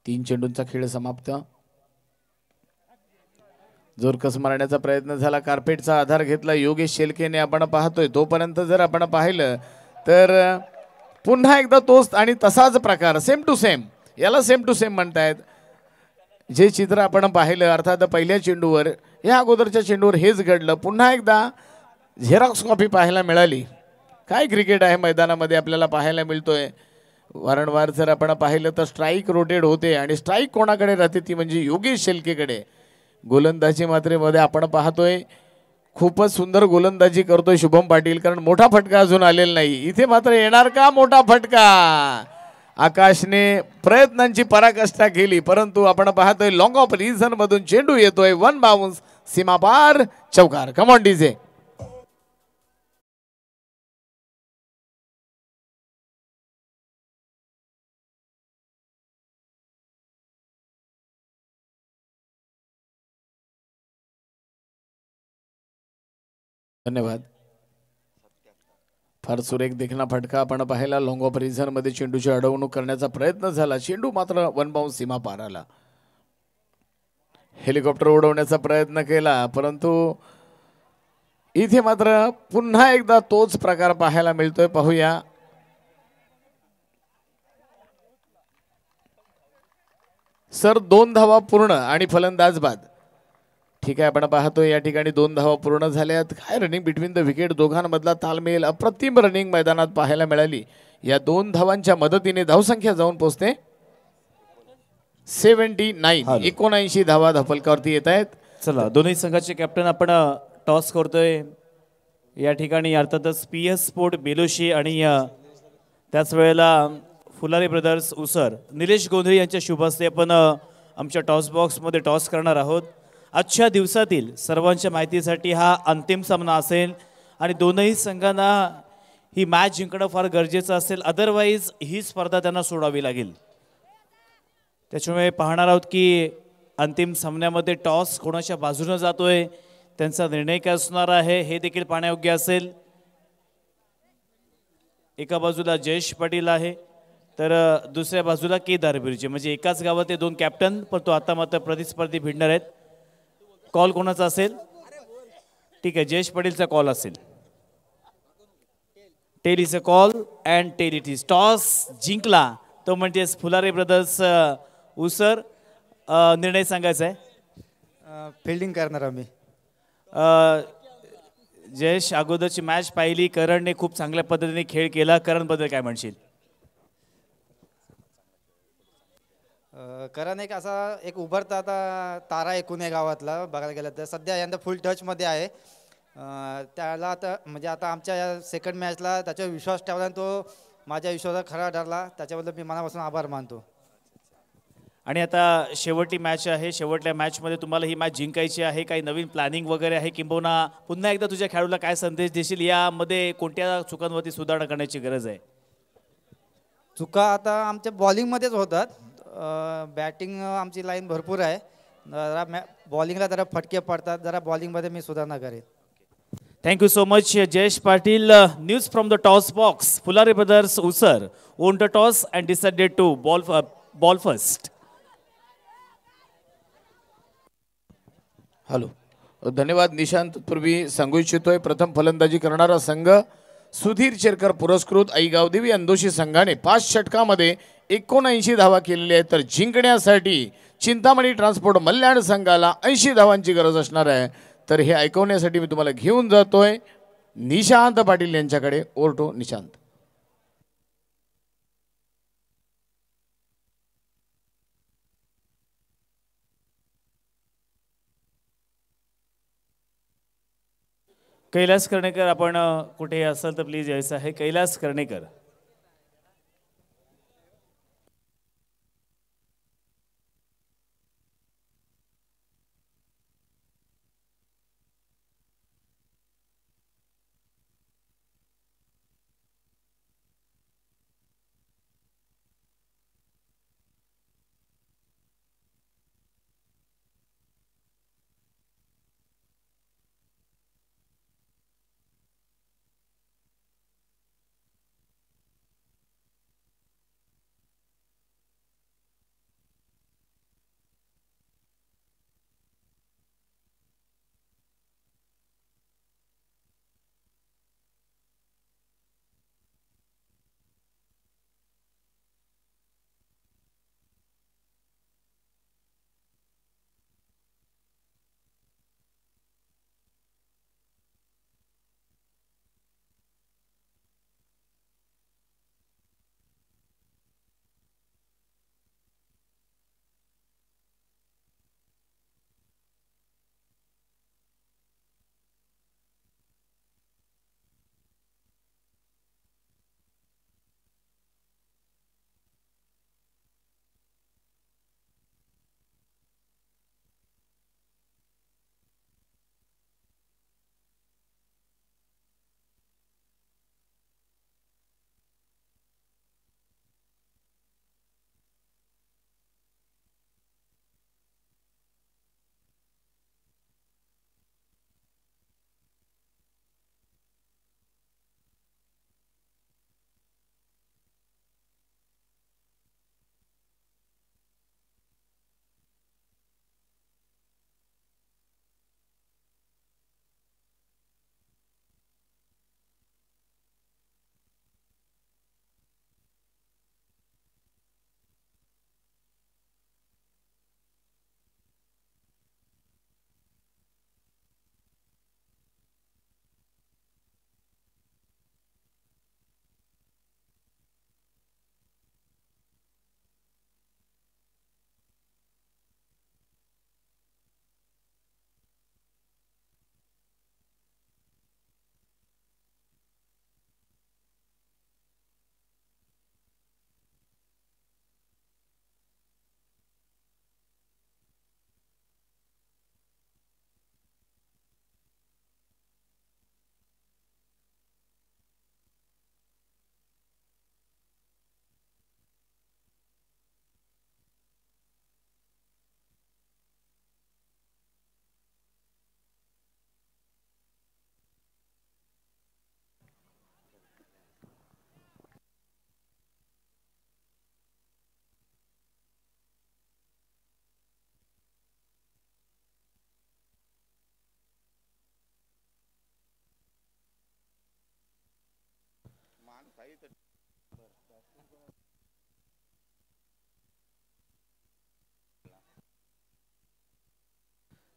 तीन चेंडूंचा खेळ समाप्त. जोरकस मारण्याचा प्रयत्न झाला. कार्पेटचा आधार घेतला योगेश शेलकेने. आपण पाहतोय तोपर्यंत जर आपण पाहिलं तर पुन्हा एकदा तोच आणि तसाच प्रकार, सेम टू सेम. याला सेम टू सेम म्हणतायत. जे चित्र आपण पाहिलं, अर्थात पहिल्या चेंडूवर, या अगोदरच्या चेंडूवर हेच घडलं. पुन्हा एकदा झेरॉक्स कॉपी पाहायला मिळाली. काय क्रिकेट आहे मैदानामध्ये आपल्याला पाहायला मिळतोय. वारंवार जर आपण पाहिलं तर स्ट्राईक रोटेट होते आणि स्ट्राईक कोणाकडे राहते ती म्हणजे योगेश शेलकेकडे. गोलंदाजी मात्रेमध्ये आपण पाहतोय खूपच सुंदर गोलंदाजी करतोय शुभम पाटील, कारण मोठा फटका अजून आलेला नाही. इथे मात्र येणार का मोठा फटका. आकाशने प्रयत्नांची पराकाष्ठा केली, परंतु आपण पाहतोय लॉंग ऑफ रिझन मधून चेंडू येतोय. 1 बाउन्स, सीमापार चौकार. Come on DJ. धन्यवाद. फार सुरेख देखना फटका आपण पाहिला. लॉंग ऑफ रिझन मध्ये चेंडूची अडवणूक करण्याचा प्रयत्न झाला. चेंडू मात्र 1 बाउन्स, सीमा पार आला. हेलिकॉप्टर उडवण्याचा प्रयत्न केला, परंतु इथे मात्र पुन्हा एकदा तोच प्रकार पाहायला मिळतोय. पाहूया सर. 2 धावा पूर्ण आणि फलंदाज बाद. ठीक आहे, आपण पाहतोय या ठिकाणी 2 धावा पूर्ण झाल्यात. काय रनिंग बिटवीन द विकेट, दोघांमधला तालमेल, अप्रतिम रनिंग मैदानात पाहायला मिळाली. या 2 धावांच्या मदतीने धावसंख्या जाऊन पोहोचते 79. 79 धावा धावफलकावरती येत आहेत. चला, दोन्ही संघाचे कॅप्टन आपण टॉस करतोय. या ठिकाणी अर्थातच PS स्पोर्ट बेलोशी आणि त्याच वेळेला फुलारी ब्रदर्स उसर निलेश गोंधळे यांच्या शुभ हस्ते आपण आमच्या टॉस बॉक्समध्ये टॉस करणार आहोत. आजच्या दिवसातील सर्वांच्या माहितीसाठी हा अंतिम सामना असेल आणि दोनही संघांना ही मॅच जिंकणं फार गरजेचं असेल. अदरवाईज ही स्पर्धा त्यांना सोडावी लागेल. त्याच्यामुळे पाहणार आहोत की अंतिम सामन्यामध्ये टॉस कोणाच्या बाजूने जातोय, त्यांचा निर्णय काय असणार आहे हे देखील पाहण्यायोग्य असेल. एका बाजूला जयेश पाटील आहे, तर दुसऱ्या बाजूला केदार बिर्जे. म्हणजे एकाच गावात ते 2 कॅप्टन, पण तो आता मात्र प्रतिस्पर्धी भिडणार आहेत. कॉल कोणाचा असेल? ठीक आहे, जयेश पाटीलचा कॉल असेल. Tail is a call and tail it is. टॉस जिंकला तो म्हणजे फुलारे ब्रदर्स उसर. निर्णय सांगायचा आहे. फिल्डिंग करणार आम्ही. जयेश, अगोदरची मॅच पाहिली, करणने खूप चांगल्या पद्धतीने खेळ केला. करणबद्दल काय म्हणशील? करण एक असा एक उभरता आता तारा एकूण आहे गावातला. बघायला गेलं तर सध्या यंदा फुल टचमध्ये आहे. त्याला आता म्हणजे आता आमच्या सेकंड मॅचला त्याच्यावर विश्वास ठेवला आणि तो माझ्या विश्वासात खरा ठरला. त्याच्याबद्दल मी मनापासून आभार मानतो. आणि आता शेवटची मॅच आहे. शेवटच्या मॅचमध्ये तुम्हाला ही मॅच जिंकायची आहे. काही नवीन प्लॅनिंग वगैरे आहे, किंबहुना पुन्हा एकदा तुझ्या खेळाडूला काय संदेश देशील? यामध्ये कोणत्या चुकांवरती सुधारणा करण्याची गरज आहे? चुका आता आमच्या बॉलिंगमध्येच होतात. बॅटिंग आमची लाईन भरपूर आहे. जरा बॉलिंगला जरा फटके पडतात. जरा बॉलिंगमध्ये मी सुधारणा करेन. Thank you so much, Jayesh Patil. News from the toss box. Fulare Brothers Usar won the toss and decided to ball first. Hello, धन्यवाद निशांत. तत्पूर्वी सांगू इच्छितोय प्रथम फलंदाजी करणारा संघ सुधीर चेरकर पुरस्कृत आई गावदेवी अंदोशी संघाने 5 षटकामध्ये 79 धावा केलेल्या आहेत. तर जिंकण्यासाठी चिंतामणी ट्रान्सपोर्ट मल्याण संघाला 80 धावांची गरज असणार आहे. तर हे ऐकवण्यासाठी मी तुम्हाला घेऊन जातोय निशांत पाटील यांच्याकडे. ओरटो निशांत. कैलास कर्णेकर, आपण कुठे असाल तर प्लीज यायचं आहे. कैलास कर्णेकर.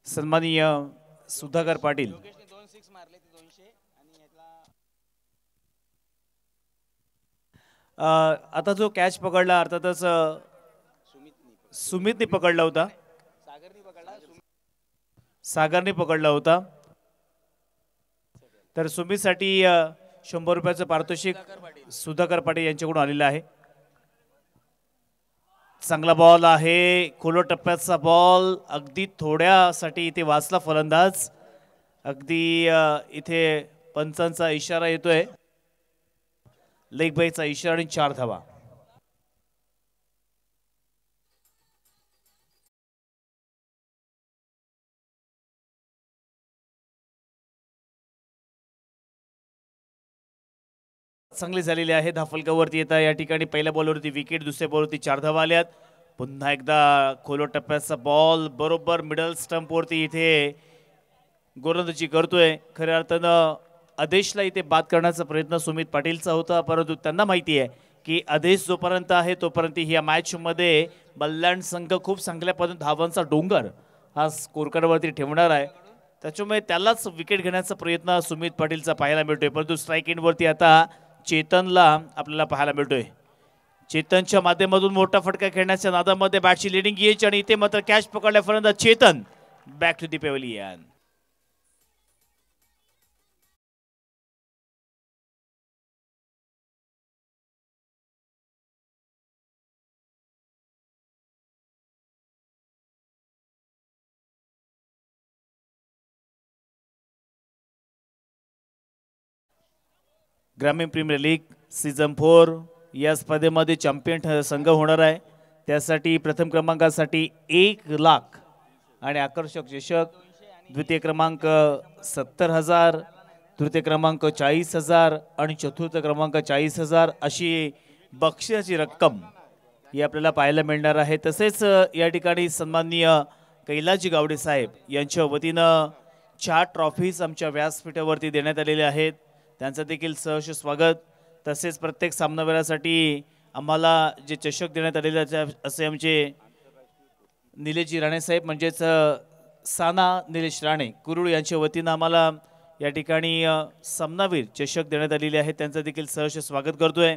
सन्माननीय सुधाकर पाटील. आता जो कॅच पकडला अर्थातच सुमितने पकडला होता. सागरने पकडला होता. तर सुमितसाठी 100 रुपयाचं पारितोषिक सुधाकर पाटील यांच्याकडून आलेलं आहे. चांगला बॉल आहे. खोलो टप्प्याचा बॉल. अगदी थोड्यासाठी इथे वाचला फलंदाज. अगदी इथे पंचांचा इशारा येतोय. लेग बाईचा इशारा आणि 4 धावा. चांगली झालेली आहे. धाफलकावरती येता या ठिकाणी पहिल्या बॉलवरती विकेट, दुसऱ्या बॉलवरती 4 धावा आल्यात. पुन्हा एकदा खोलवर टप्प्याचा बॉल बरोबर मिडल स्टंपवरती इथे गोलंदाजी करतोय. खऱ्या अर्थानं आदेशला इथे बाद करण्याचा प्रयत्न सुमित पाटीलचा होता, परंतु त्यांना माहिती आहे की आदेश जोपर्यंत आहे तोपर्यंत या मॅच मध्ये बल्लांड संघ खूप चांगल्या पद्धतीने धावांचा डोंगर हा स्कोर कार्डवरती ठेवणार आहे. त्याच्यामुळे त्यालाच विकेट घेण्याचा प्रयत्न सुमित पाटीलचा पाहायला मिळतोय. परंतु स्ट्राईक एंडवरती आता चेतनला आपल्याला पाहायला मिळतोय. चेतनच्या माध्यमातून मोठा फटका खेळण्याच्या नादामध्ये बॅटची लिडिंग घ्यायची आणि इथे मात्र कॅच पकडल्या फलंदाज Chetan back to the pavilion. ग्रामीण प्रीमियर लीग सीझन 4 या स्पर्धेमध्ये चॅम्पियन संघ होणार आहे. त्यासाठी प्रथम क्रमांकासाठी 1 लाख आणि आकर्षक चषक, द्वितीय क्रमांक 70,000, तृतीय क्रमांक 40,000 आणि चतुर्थ क्रमांक 40,000 अशी बक्षिसाची रक्कम ही आपल्याला पाहायला मिळणार आहे. तसेच या ठिकाणी सन्माननीय कैलाजी गावडे साहेब यांच्या वतीनं 4 ट्रॉफीज आमच्या व्यासपीठावरती देण्यात आलेल्या आहेत. त्यांचं देखील सहर्ष स्वागत. तसेच प्रत्येक सामनावीरासाठी आम्हाला जे चषक देण्यात आलेले असे आमचे निलेशजी राणे साहेब म्हणजेच साना निलेश राणे कुरुळ यांच्या वतीनं आम्हाला या ठिकाणी सामनावीर चषक देण्यात आलेले आहेत. त्यांचं देखील सहर्ष स्वागत करतोय.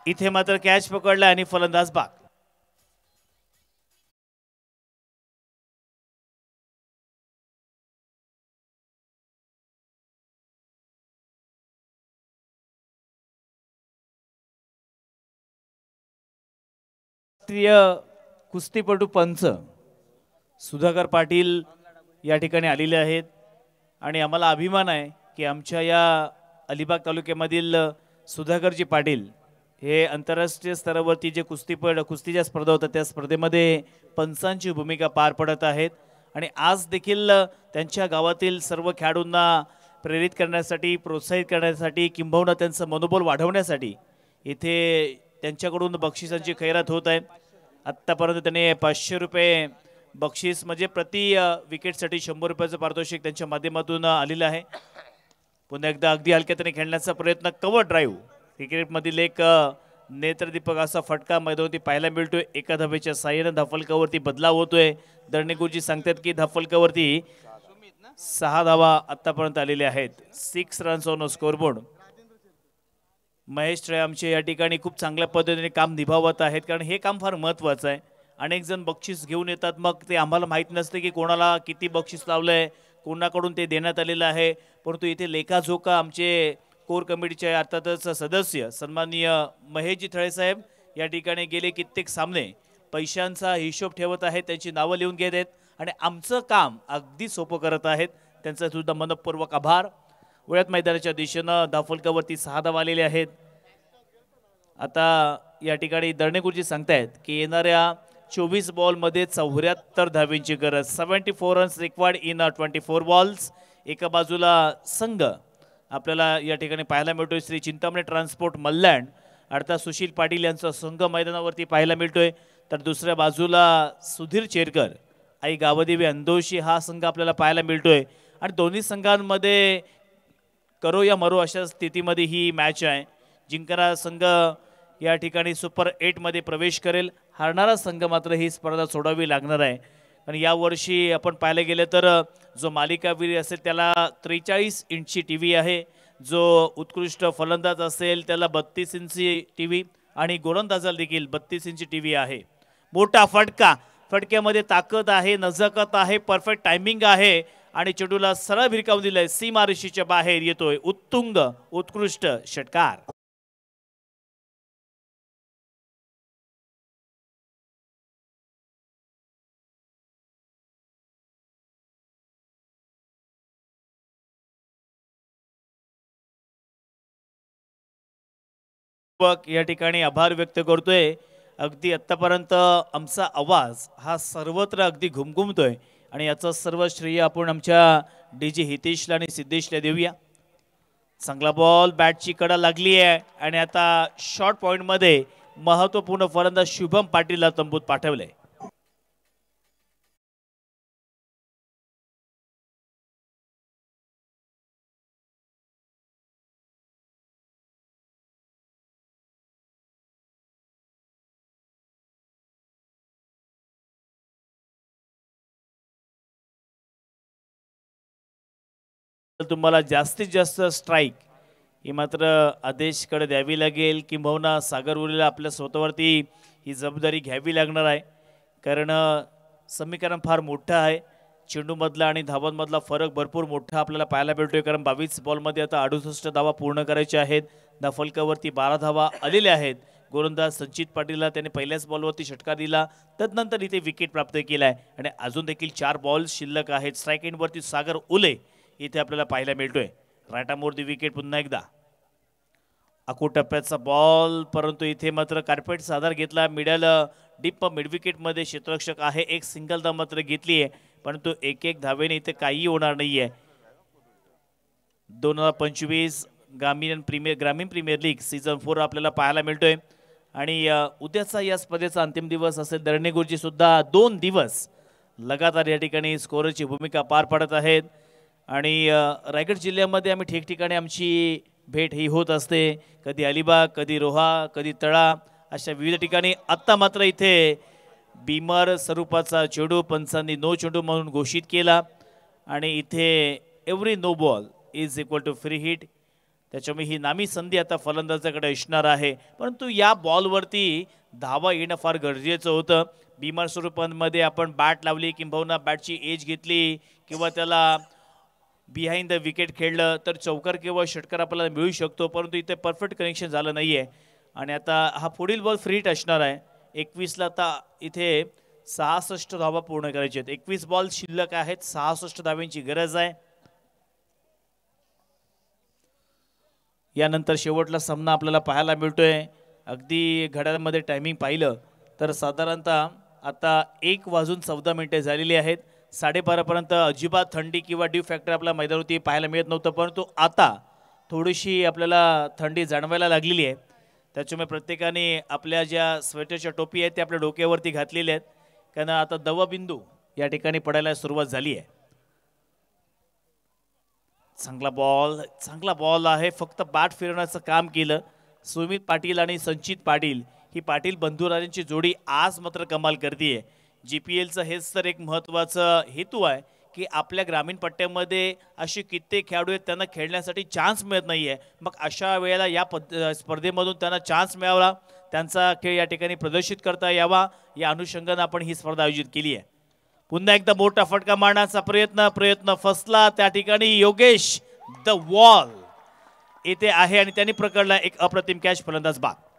इथे मात्र कॅच पकडला आणि फलंदाज बाद. राष्ट्रीय कुस्तीपटू पंच सुधाकर पाटील या ठिकाणी आलेले आहेत आणि आम्हाला अभिमान आहे की आमच्या या अलिबाग तालुक्यामधील सुधाकरजी पाटील हे आंतरराष्ट्रीय स्तरावरती जे कुस्तीच्या स्पर्धा होतात त्या स्पर्धेमध्ये पंचांची भूमिका पार पडत आहेत. आणि आज देखील त्यांच्या गावातील सर्व खेळाडूंना प्रेरित करण्यासाठी, प्रोत्साहित करण्यासाठी, किंबहुना त्यांचं मनोबल वाढवण्यासाठी इथे त्यांच्याकडून बक्षिसांची खैरात होत आहे. आत्तापर्यंत त्याने 500 रुपये बक्षीस म्हणजे प्रति विकेटसाठी 100 रुपयाचं पारितोषिक त्यांच्या माध्यमातून आलेलं आहे. पुन्हा एकदा अगदी हलक्याने खेळण्याचा प्रयत्न, कव्हर ड्राईव्ह, क्रिकेटमधील एक नेत्रदीपक असा फटका मैदानावरती पाहायला मिळतोय. एका धावेच्या साह्याने धाफलकावरती बदलाव होतोय. दर्णेगुरुजी सांगतात की धाफलकावरती 6 धावा आतापर्यंत आलेल्या आहेत. 6 रन्स ऑन स्कोरबोर्ड. महेश आमचे या ठिकाणी खूप चांगल्या पद्धतीने काम निभावत आहेत, कारण हे काम फार महत्त्वाचं आहे. अनेक जण बक्षीस घेऊन येतात, मग ते आम्हाला माहीत नसते की कोणाला किती बक्षीस लावलंय, कोणाकडून ते देण्यात आलेलं आहे. परंतु इथे लेखाजोखा आमचे कोर कमिटीचे अर्थातच सदस्य सन्माननीय महेशजी थळे साहेब या ठिकाणी गेले कित्येक सामने पैशांचा हिशोब ठेवत आहेत, त्यांची नावं लिहून घेत आहेत आणि आमचं काम अगदी सोपं करत आहेत. त्यांचा सुद्धा मनपूर्वक आभार. वळत मैदानाच्या दिशेनं धाफलकावरती 6 धावा आलेले आहेत. आता या ठिकाणी दर्णेगुरुजी सांगतायत की येणाऱ्या 24 बॉलमध्ये 74 धावींची गरज. 74 रन्स रिक्वायर्ड इन 24 बॉल्स. एका बाजूला संघ आपल्याला या ठिकाणी पाहायला मिळतोय श्री चिंतामणी ट्रान्सपोर्ट मल्लँड अर्थात सुशील पाटील यांचा संघ मैदानावरती पाहायला मिळतोय. तर दुसऱ्या बाजूला सुधीर चेरकर आई गावदेवी अंदोशी हा संघ आपल्याला पाहायला मिळतोय. आणि दोन्ही संघांमध्ये करो या मरो अशा स्थितीमध्ये ही मॅच आहे. जिंकणारा संघ या ठिकाणी सुपर 8 मध्ये प्रवेश करेल. हारणारा संघ मात्र ही स्पर्धा सोडावी लागणार आहे. आणि यावर्षी आपण पाहायला गेलं तर जो मालिकावीर असेल त्याला 43 इंचची टीव्ही आहे. जो उत्कृष्ट फलंदाज असेल त्याला 32 इंची टीव्ही आणि गोलंदाजाला देखील 32 इंची टीव्ही आहे. मोठा फटका, फटक्यामध्ये ताकद आहे, नजाकत आहे, परफेक्ट टायमिंग आहे आणि चेंडूला सरळ भिरकावून दिलंय. सीमारेषेच्या बाहेर येतोय उत्तुंग उत्कृष्ट षटकार. या ठिकाणी आभार व्यक्त करतोय। अगदी आतापर्यंत आमचा आवाज हा सर्वत्र अगदी घुमघुमतोय आणि याचं सर्व श्रेय आपण आमच्या डीजे हितेशला आणि सिद्धेशला देऊया। चांगला बॉल बॅटची कडा लागली आहे आणि आता शॉर्ट पॉइंट मध्ये महत्त्वपूर्ण फलंदाज शुभम पाटीलला तंबूत पाठवले। तुम्हाला जास्तीत जास्त स्ट्राइक ही मात्र आदेशकडे द्यावी लागेल किंबहुना सागर उरेला आपल्या स्वतःवरती ही जबाबदारी घ्यावी लागणार आहे। कारण समीकरण फार मोठं आहे। चेंडूमधला आणि धावांमधला फरक भरपूर मोठा आपल्याला पाहायला मिळतोय। कारण 22 बॉलमध्ये आता 68 धावा पूर्ण करायचे आहेत। फलकावरती 12 धावा आलेल्या आहेत। गोलंदाज संचित पाटीलला त्याने पहिल्याच बॉलवरती षटकार दिला, तदनंतर इथे विकेट प्राप्त केला आहे आणि अजून देखील 4 बॉल शिल्लक आहेत। स्ट्राइक एंडवरती सागर उले इथे आपल्याला पाहायला मिळतोय। राईट आर्मवरती विकेट पुन्हा एकदा। अकू टप्प्याचा बॉल, परंतु इथे मात्र कार्पेटचा आधार घेतला। मिडल डीप मिड विकेट मध्ये क्षेत्ररक्षक आहे, एक सिंगल धाव मात्र घेतली आहे, परंतु एक धावेने इथे काही होणार नाहीये। 2025 ग्रामीण प्रीमियर लीग सीझन 4 आपल्याला पाहायला मिळतोय आणि उद्याचा या स्पर्धेचा अंतिम दिवस असेल। दर्णेगुरुजी सुद्धा 2 दिवस लगातार या ठिकाणी स्कोरची भूमिका पार पाडत आहेत आणि रायगड जिल्ह्यामध्ये आम्ही ठिकठिकाणी आमची भेट ही होत असते। कधी अलिबाग, कधी रोहा, कधी तळा, अशा विविध ठिकाणी। आत्ता मात्र इथे बीमर स्वरूपाचा चेंडू पंचांनी नो चेंडू म्हणून घोषित केला आणि इथे every no ball is equal to free hit. त्याच्यामुळे ही नामी संधी आता फलंदाजाकडे असणार आहे, परंतु या बॉलवरती धावा येणं फार गरजेचं होतं। बीमर स्वरूपांमध्ये आपण बॅट लावली किंबहुना बॅटची एज घेतली किंवा त्याला बिहाइंड द विकेट खेळलं तर चौकार किंवा षटकार आपल्याला मिळू शकतो, परंतु इथे परफेक्ट कनेक्शन झालं नाहीये आणि आता हा पुढील बॉल फ्री हिट असणार आहे। 21 ला आता इथे 66 धावा पूर्ण करायची आहेत। 21 बॉल शिल्लक आहेत, 66 धाव्यांची गरज आहे। यानंतर शेवटला सामना आपल्याला पाहायला मिळतोय। अगदी घड्याळामध्ये टायमिंग पाहिलं तर साधारणतः आता 1:14 झालेली आहेत। 12:30 पर्यंत अजिबात थंडी किंवा ड्यू फॅक्टर आपल्या मैदानावरती पाहायला मिळत नव्हतं, परंतु आता थोडीशी आपल्याला थंडी जाणवायला लागलेली आहे। त्याच्यामुळे प्रत्येकाने आपल्या ज्या स्वेटरच्या टोपी आहेत त्या आपल्या डोक्यावरती घातलेल्या आहेत, कारण आता दवबिंदू या ठिकाणी पडायला सुरुवात झाली आहे। चांगला बॉल आहे, फक्त बॅट फिरवण्याचं काम केलं। सुमित पाटील आणि संचित पाटील ही पाटील बंधुराजांची जोडी आज मात्र कमाल करते। GPLचं हेच तर एक महत्त्वाचं हेतू आहे की आपल्या ग्रामीण पट्ट्यामध्ये असे कित्येक खेळाडू आहेत त्यांना खेळण्यासाठी चान्स मिळत नाहीये। मग अशा वेळेला या स्पर्धेमधून त्यांना चान्स मिळावा, त्यांचा खेळ या ठिकाणी प्रदर्शित करता यावा, या अनुषंगाने आपण ही स्पर्धा आयोजित केली आहे। पुन्हा एकदा मोठा फटका मारण्याचा प्रयत्न फसला। त्या ठिकाणी योगेश द वॉल इथे आहे आणि त्यांनी पकडला एक अप्रतिम कॅच, फलंदाज बाद।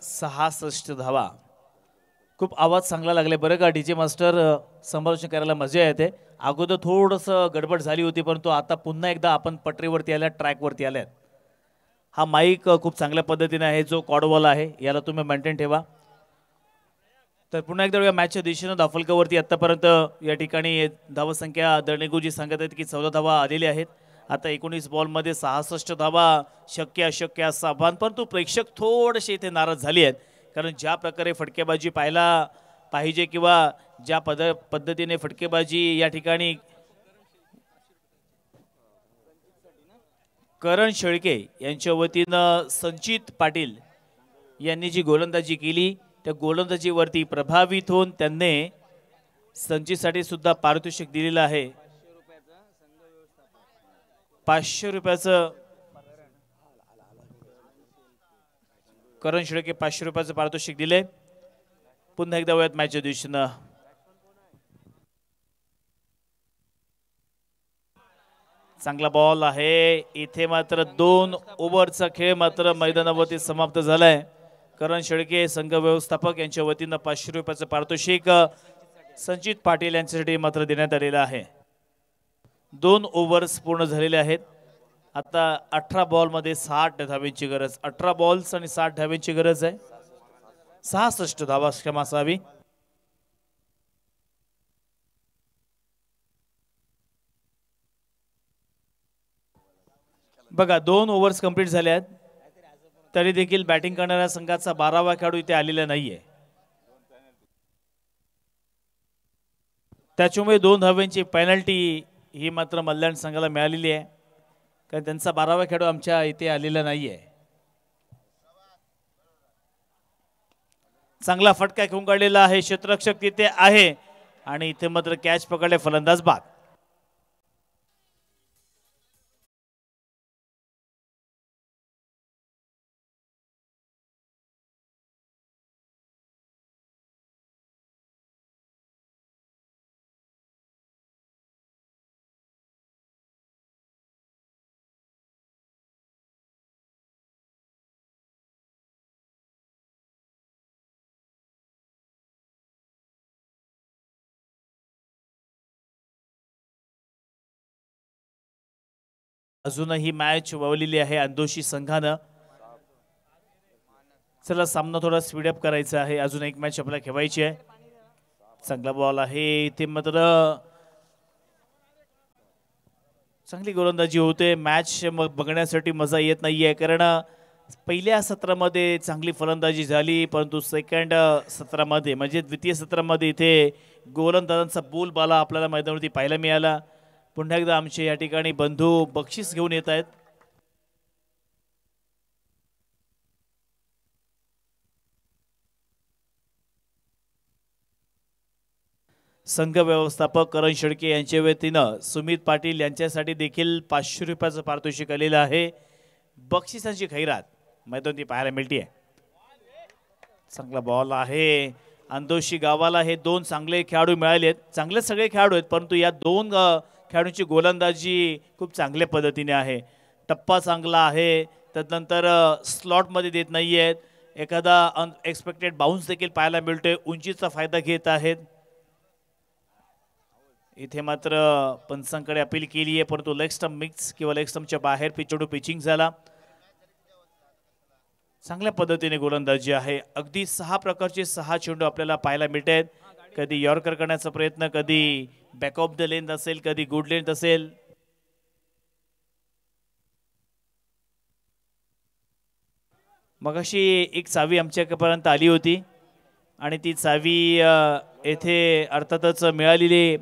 सहासष्ट धावा, खूप आवाज चांगला लागले बरं का डीजे मास्टर, समालोचन करायला मजा येते। अगोदर थोडंसं गडबड झाली होती, परंतु आता पुन्हा एकदा आपण पटरीवरती आल्या, ट्रॅकवरती आल्यात। हा माईक खूप चांगल्या पद्धतीने आहे, जो कॉडवॉल आहे याला तुम्ही मेंटेन ठेवा। तर पुन्हा एकदा मॅचच्या दिशेने दाफलकावरती आतापर्यंत या ठिकाणी धावसंख्या दर्णेगुरुजी सांगत आहेत की 14 धावा आलेल्या आहेत। आता 19 बॉलमध्ये 66 धावा शक्य अशक्य असं आव्हान, परंतु प्रेक्षक थोडेसे इथे नाराज झाले आहेत, कारण ज्या प्रकारे फटकेबाजी पाहायला पाहिजे किंवा ज्या पद्धतीने फटकेबाजी या ठिकाणी करण शेळके यांच्या वतीनं संचित पाटील यांनी जी गोलंदाजी केली त्या गोलंदाजीवरती प्रभावित होऊन त्यांनी संचितसाठी सुद्धा पारितोषिक दिलेलं आहे। 500 रुपयाचं करण शेळके 500 रुपयाचं पारितोषिक दिले। पुन्हा एकदा वयात मॅचच्या दिवशीनं चांगला बॉल आहे. इथे मात्र 2 ओव्हरचा खेळ मात्र मैदानावरती समाप्त झालाय. करण शेळके संघ व्यवस्थापक यांच्या वतीनं 500 रुपयाचं पारितोषिक संचित पाटील यांच्यासाठी मात्र देण्यात आलेलं आहे. 2 ओव्हर्स पूर्ण झालेले आहेत. आता 18 बॉलमध्ये 60 धावेंची गरज. 18 बॉल्स आणि 60 धावेंची गरज आहे. 66 धावा क्षमा असावी. बघा 2 ओव्हर्स कंप्लीट झाले आहेत तरी देखील बॅटिंग करणाऱ्या संघाचा 12वा खेळाडू इथे आलेला नाहीये. त्याच्यामुळे 2 धावेंची पेनल्टी ही मात्र मल्याण संघाला मिळालेली आहे कारण त्यांचा 12वा खेळाडू आमच्या इथे आलेला नाहीये. चांगला फटका घेऊन काढलेला आहे. क्षेत्ररक्षक तिथे आहे आणि इथे मात्र कॅच पकडले फलंदाज बाद. अजूनही मॅच वळलेली आहे अंदोशी संघानं. चला सामना थोडा स्पीडअप करायचा आहे. अजून एक मॅच आपल्याला खेळायची आहे. चांगला बॉल आहे. इथे मात्र चांगली गोलंदाजी होते. मॅच बघण्यासाठी मजा येत नाहीये कारण पहिल्या सत्रामध्ये चांगली फलंदाजी झाली परंतु सेकंड सत्रामध्ये म्हणजे द्वितीय सत्रामध्ये इथे गोलंदाजांचा बोलबाला आपल्याला मैदानावरती पाहायला मिळाला. पुन्हा एकदा आमचे या ठिकाणी बंधू बक्षीस घेऊन येत आहेत. संघ व्यवस्थापक करण शेळके यांच्या वतीनं सुमित पाटील यांच्यासाठी देखील 500 रुपयाचं पारितोषिक आलेलं आहे. बक्षिसांची खैरात मैदानावरती पाहायला मिळते. चांगला बॉल आहे. अंदोशी गावाला हे 2 चांगले खेळाडू मिळालेत. चांगले सगळे खेळाडू आहेत परंतु या 2 खेळाडूंची गोलंदाजी खूप चांगल्या पद्धतीने आहे. टप्पा चांगला आहे. त्यानंतर स्लॉटमध्ये देत नाही आहेत. एखादा अनएक्सपेक्टेड बाउन्स देखील पाहायला मिळतोय. उंचीचा फायदा घेत आहेत. इथे मात्र पंचांकडे अपील केली आहे परंतु लेग स्टंप मिक्स किंवा लेग स्टंपच्या बाहेर पिचोडू पिचिंग झाला. चांगल्या पद्धतीने गोलंदाजी आहे. अगदी 6 प्रकारचे 6 चेंडू आपल्याला पाहायला मिळत आहेत. कधी यॉर्कर करण्याचा प्रयत्न, कधी बॅक ऑफ द लेंथ असेल, कधी गुड लेंथ असेल. मगाशी एक चावी आमच्यापर्यंत आली होती आणि ती चावी येथे अर्थातच मिळालेली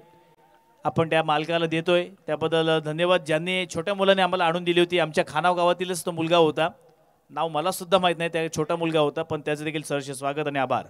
आपण त्या मालकाला देतोय. त्याबद्दल धन्यवाद. ज्यांनी छोट्या मुलाने आम्हाला आणून दिली होती. आमच्या खानाव गावातीलच तो मुलगा होता. नाव मला सुद्धा माहित नाही. त्या छोटा मुलगा होता पण त्याचे देखील सहर्ष स्वागत आणि आभार.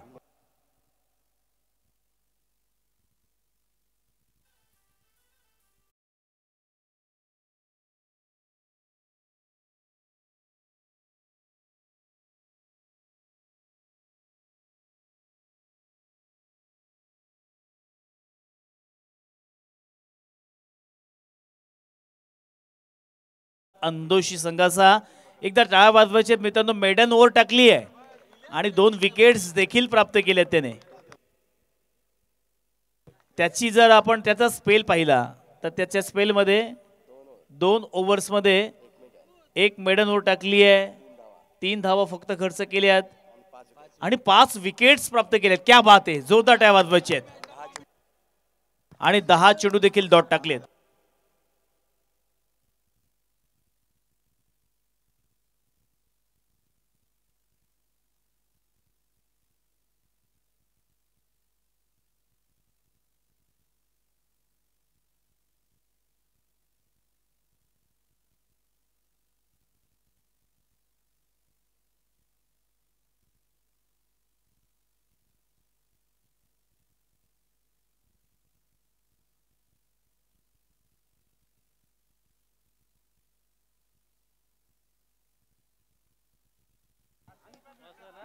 अंदोशी संघाचा एकदा टाळ्या वाजवायचे मित्रांनो. मेडन ओव्हर टाकली आहे आणि 2 विकेट्स देखील प्राप्त केल्यात त्याने. त्याची जर आपण त्याचा स्पेल पाहिला तर त्याच्या स्पेलमध्ये 2 ओव्हर्समध्ये 1 मेडन ओव्हर टाकली आहे. 3 धावा फक्त खर्च केल्यात आणि 5 विकेट्स प्राप्त केल्यात. क्या बात आहे. जोरदार टाळ्या वाजवायचे आहेत आणि 10 चेंडू देखील डॉट टाकलेत.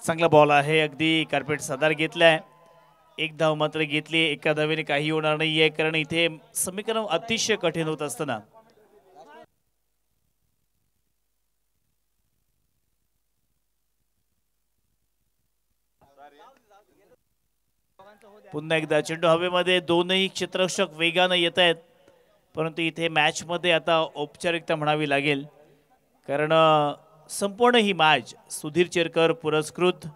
चांगला बॉल आहे. अगदी कार्पेट सदार घेतलाय. 1 धाव मात्र घेतली. एका धावेने काही होणार नाहीये कारण इथे समीकरण अतिशय कठीण होत असताना पुन्हा एकदा चेंडू हवेमध्ये, दोनही क्षेत्ररक्षक वेगानं येत आहेत, परंतु इथे मॅच मध्ये आता औपचारिकता म्हणावी लागेल, कारण संपूर्ण ही मॅच सुधीर चेरकर पुरस्कृत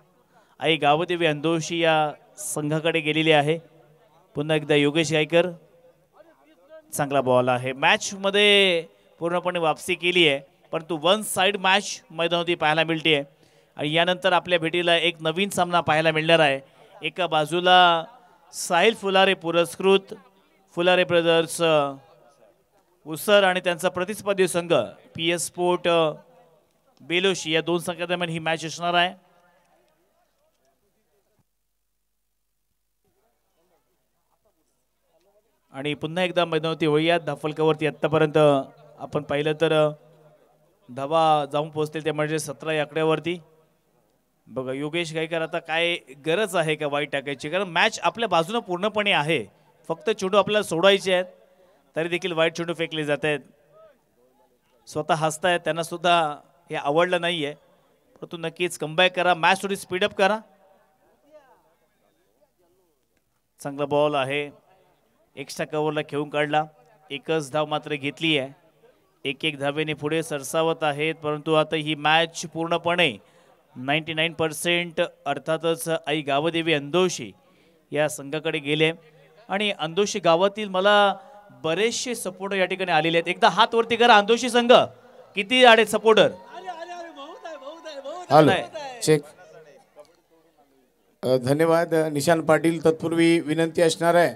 आई गावदेवी अंदोशी या संघाकडे गेलेली आहे. पुन्हा एकदा योगेश गायकर, चांगला बॉल आहे. मॅच मध्ये पूर्णपणे वापसी केली आहे, परंतु वन साइड मॅच मैदानावरती पाहायला मिळते आहे. आणि यानंतर आपल्या भेटीला एक नवीन सामना पाहायला मिळणार आहे. एका बाजूला साहिल फुलारे पुरस्कृत फुलारे ब्रदर्स उसर आणि त्यांचा प्रतिस्पर्धी संघ PS स्पोर्ट बेलोशी, या दोन संघादरम्यान ही मॅच असणार आहे. आणि पुन्हा एकदा मैदानावरती होऊयात. धाफलकावरती आतापर्यंत आपण पाहिलं तर धावा जाऊन पोहोचतील ते म्हणजे 17 या आकड्यावरती. बघा योगेश गायकर, आता काय गरज आहे का वाईट टाकायची, कारण मॅच आपल्या बाजूने पूर्णपणे आहे, फक्त चेंडू आपल्याला सोडायचे आहेत, तरी देखील वाईट चेंडू फेकले जात आहेत. स्वतः हसतायत, त्यांना सुद्धा हे आवडलं नाहीये, परंतु नक्कीच कमबॅक करा, मॅच थोडी स्पीडअप करा. चांगला बॉल आहे, एक्स्ट्रा कव्हरला खेळून काढला, एकच धाव मात्र घेतली आहे. एक धावेने पुढे सरसावत आहेत, परंतु आता ही मॅच पूर्णपणे 99% अर्थातच आई गावदेवी अंदोशी या संघाकडे गेले. आणि अंदोशी गावातील मला बरेचसे सपोर्टर या ठिकाणी आलेले आहेत. एकदा हात वरती करा, अंदोशी संघ किती आले सपोर्टर? चेक. धन्यवाद निशान पाटील. तत्पूर्वी विनंती असणार आहे,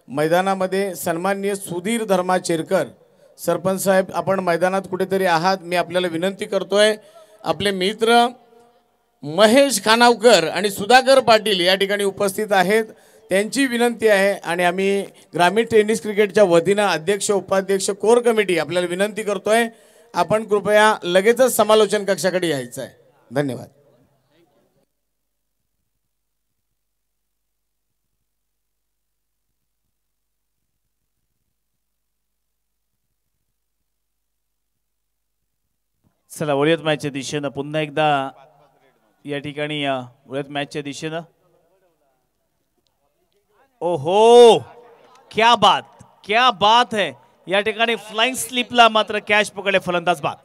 मैदानामध्ये सन्माननीय सुधीर धर्मा चेरकर सरपंच साहेब, आपण मैदानात कुठेतरी आहात, मी आपल्याला विनंती करतोय. आपले मित्र महेश खानावकर आणि सुधाकर पाटील या ठिकाणी उपस्थित आहेत, त्यांची विनंती आहे. आणि आम्ही ग्रामीण टेनिस क्रिकेटच्या वतीनं अध्यक्ष उपाध्यक्ष कोर कमिटी आपल्याला विनंती करतोय, आपण कृपया लगेचच समालोचन कक्षाकडे यायचं आहे. धन्यवाद. चला वळूयात मॅचच्या दिशेनं. पुन्हा एकदा या ठिकाणी वळूयात मॅचच्या दिशेनं. ओहो, क्या बात है. या ठिकाणी फ्लाइंग स्लिपला मात्र कॅच पकडले फलंदाज बाद.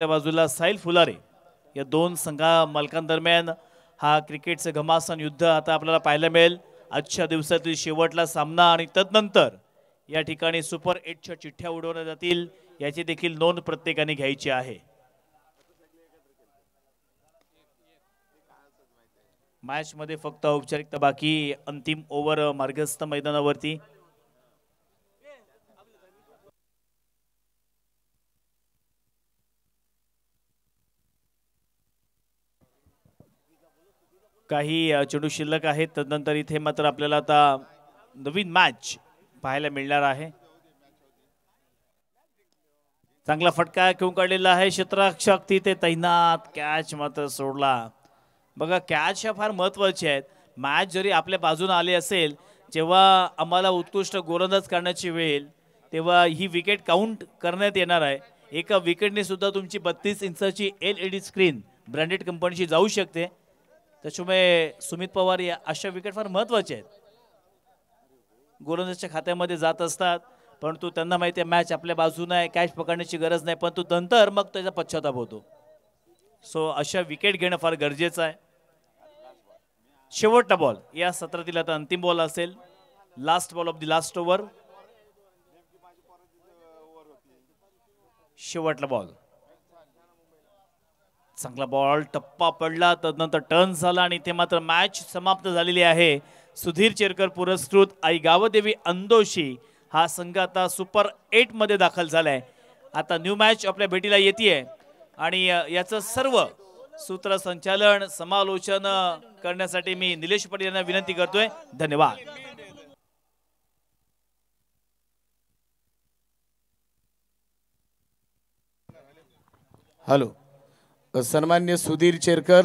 त्या बाजूला साहिल फुलारे, या दोन संघा मालकांदरम्यान हा क्रिकेटचं घमासान युद्ध आता आपल्याला पाहायला मिळेल. आजच्या दिवसातील शेवटला सामना आणि तदनंतर या ठिकाणी सुपर 8च्या चिठ्ठ्या उडवल्या जातील, याची देखील नोंद प्रत्येकाने घ्यायची आहे. मॅच मध्ये फक्त औपचारिकता बाकी, अंतिम ओव्हर मार्गस्थ मैदानावरती. काही चेंडू शिल्लक आहेत, तदनंतर इथे मात्र आपल्याला आता नवीन मॅच पाहायला मिळणार आहे. चांगला फटका घेऊन काढलेला आहे, क्षेत्ररक्षक तिथे तैनात, कॅच मात्र सोडला. बघा कॅच ह्या फार महत्वाच्या आहेत. मॅच जरी आपल्या बाजूने आले असेल, जेव्हा आम्हाला उत्कृष्ट गोलंदाज करण्याची वेळ, तेव्हा ही विकेट काउंट करण्यात येणार आहे. एका विकेटने सुद्धा तुमची 32 इंचाची LED स्क्रीन ब्रँडेड कंपनीची जाऊ शकते. त्याच्यामुळे सुमित पवार या अशा विकेट फार महत्वाच्या आहेत, गोलंदाजच्या खात्यामध्ये जात असतात, परंतु त्यांना माहिती आहे मॅच आपल्या बाजूने आहे, कॅच पकडण्याची गरज नाही, परंतु नंतर मग त्याचा पश्चाताप होतो. सो अशा विकेट घेणं फार गरजेचं आहे. शेवटचा बॉल या सत्रातील आता अंतिम बॉल असेल, last ball of the last over. शेवटला बॉल, चांगला बॉल टप्पा पडला, तदनंतर टर्न झाला आणि इथे मात्र मॅच समाप्त झालेली आहे. सुधीर चेरकर पुरस्कृत आई गावदेवी अंदोशी हा संघ आता सुपर 8 मध्ये दाखल झालाय. आता न्यू मॅच आपल्या भेटीला येते आणि याचं सर्व सूत्रसंचालन समालोचन करण्यासाठी मी निलेश पाटील यांना विनंती करतोय. धन्यवाद. हॅलो, सन्मान्य सुधीर चेरकर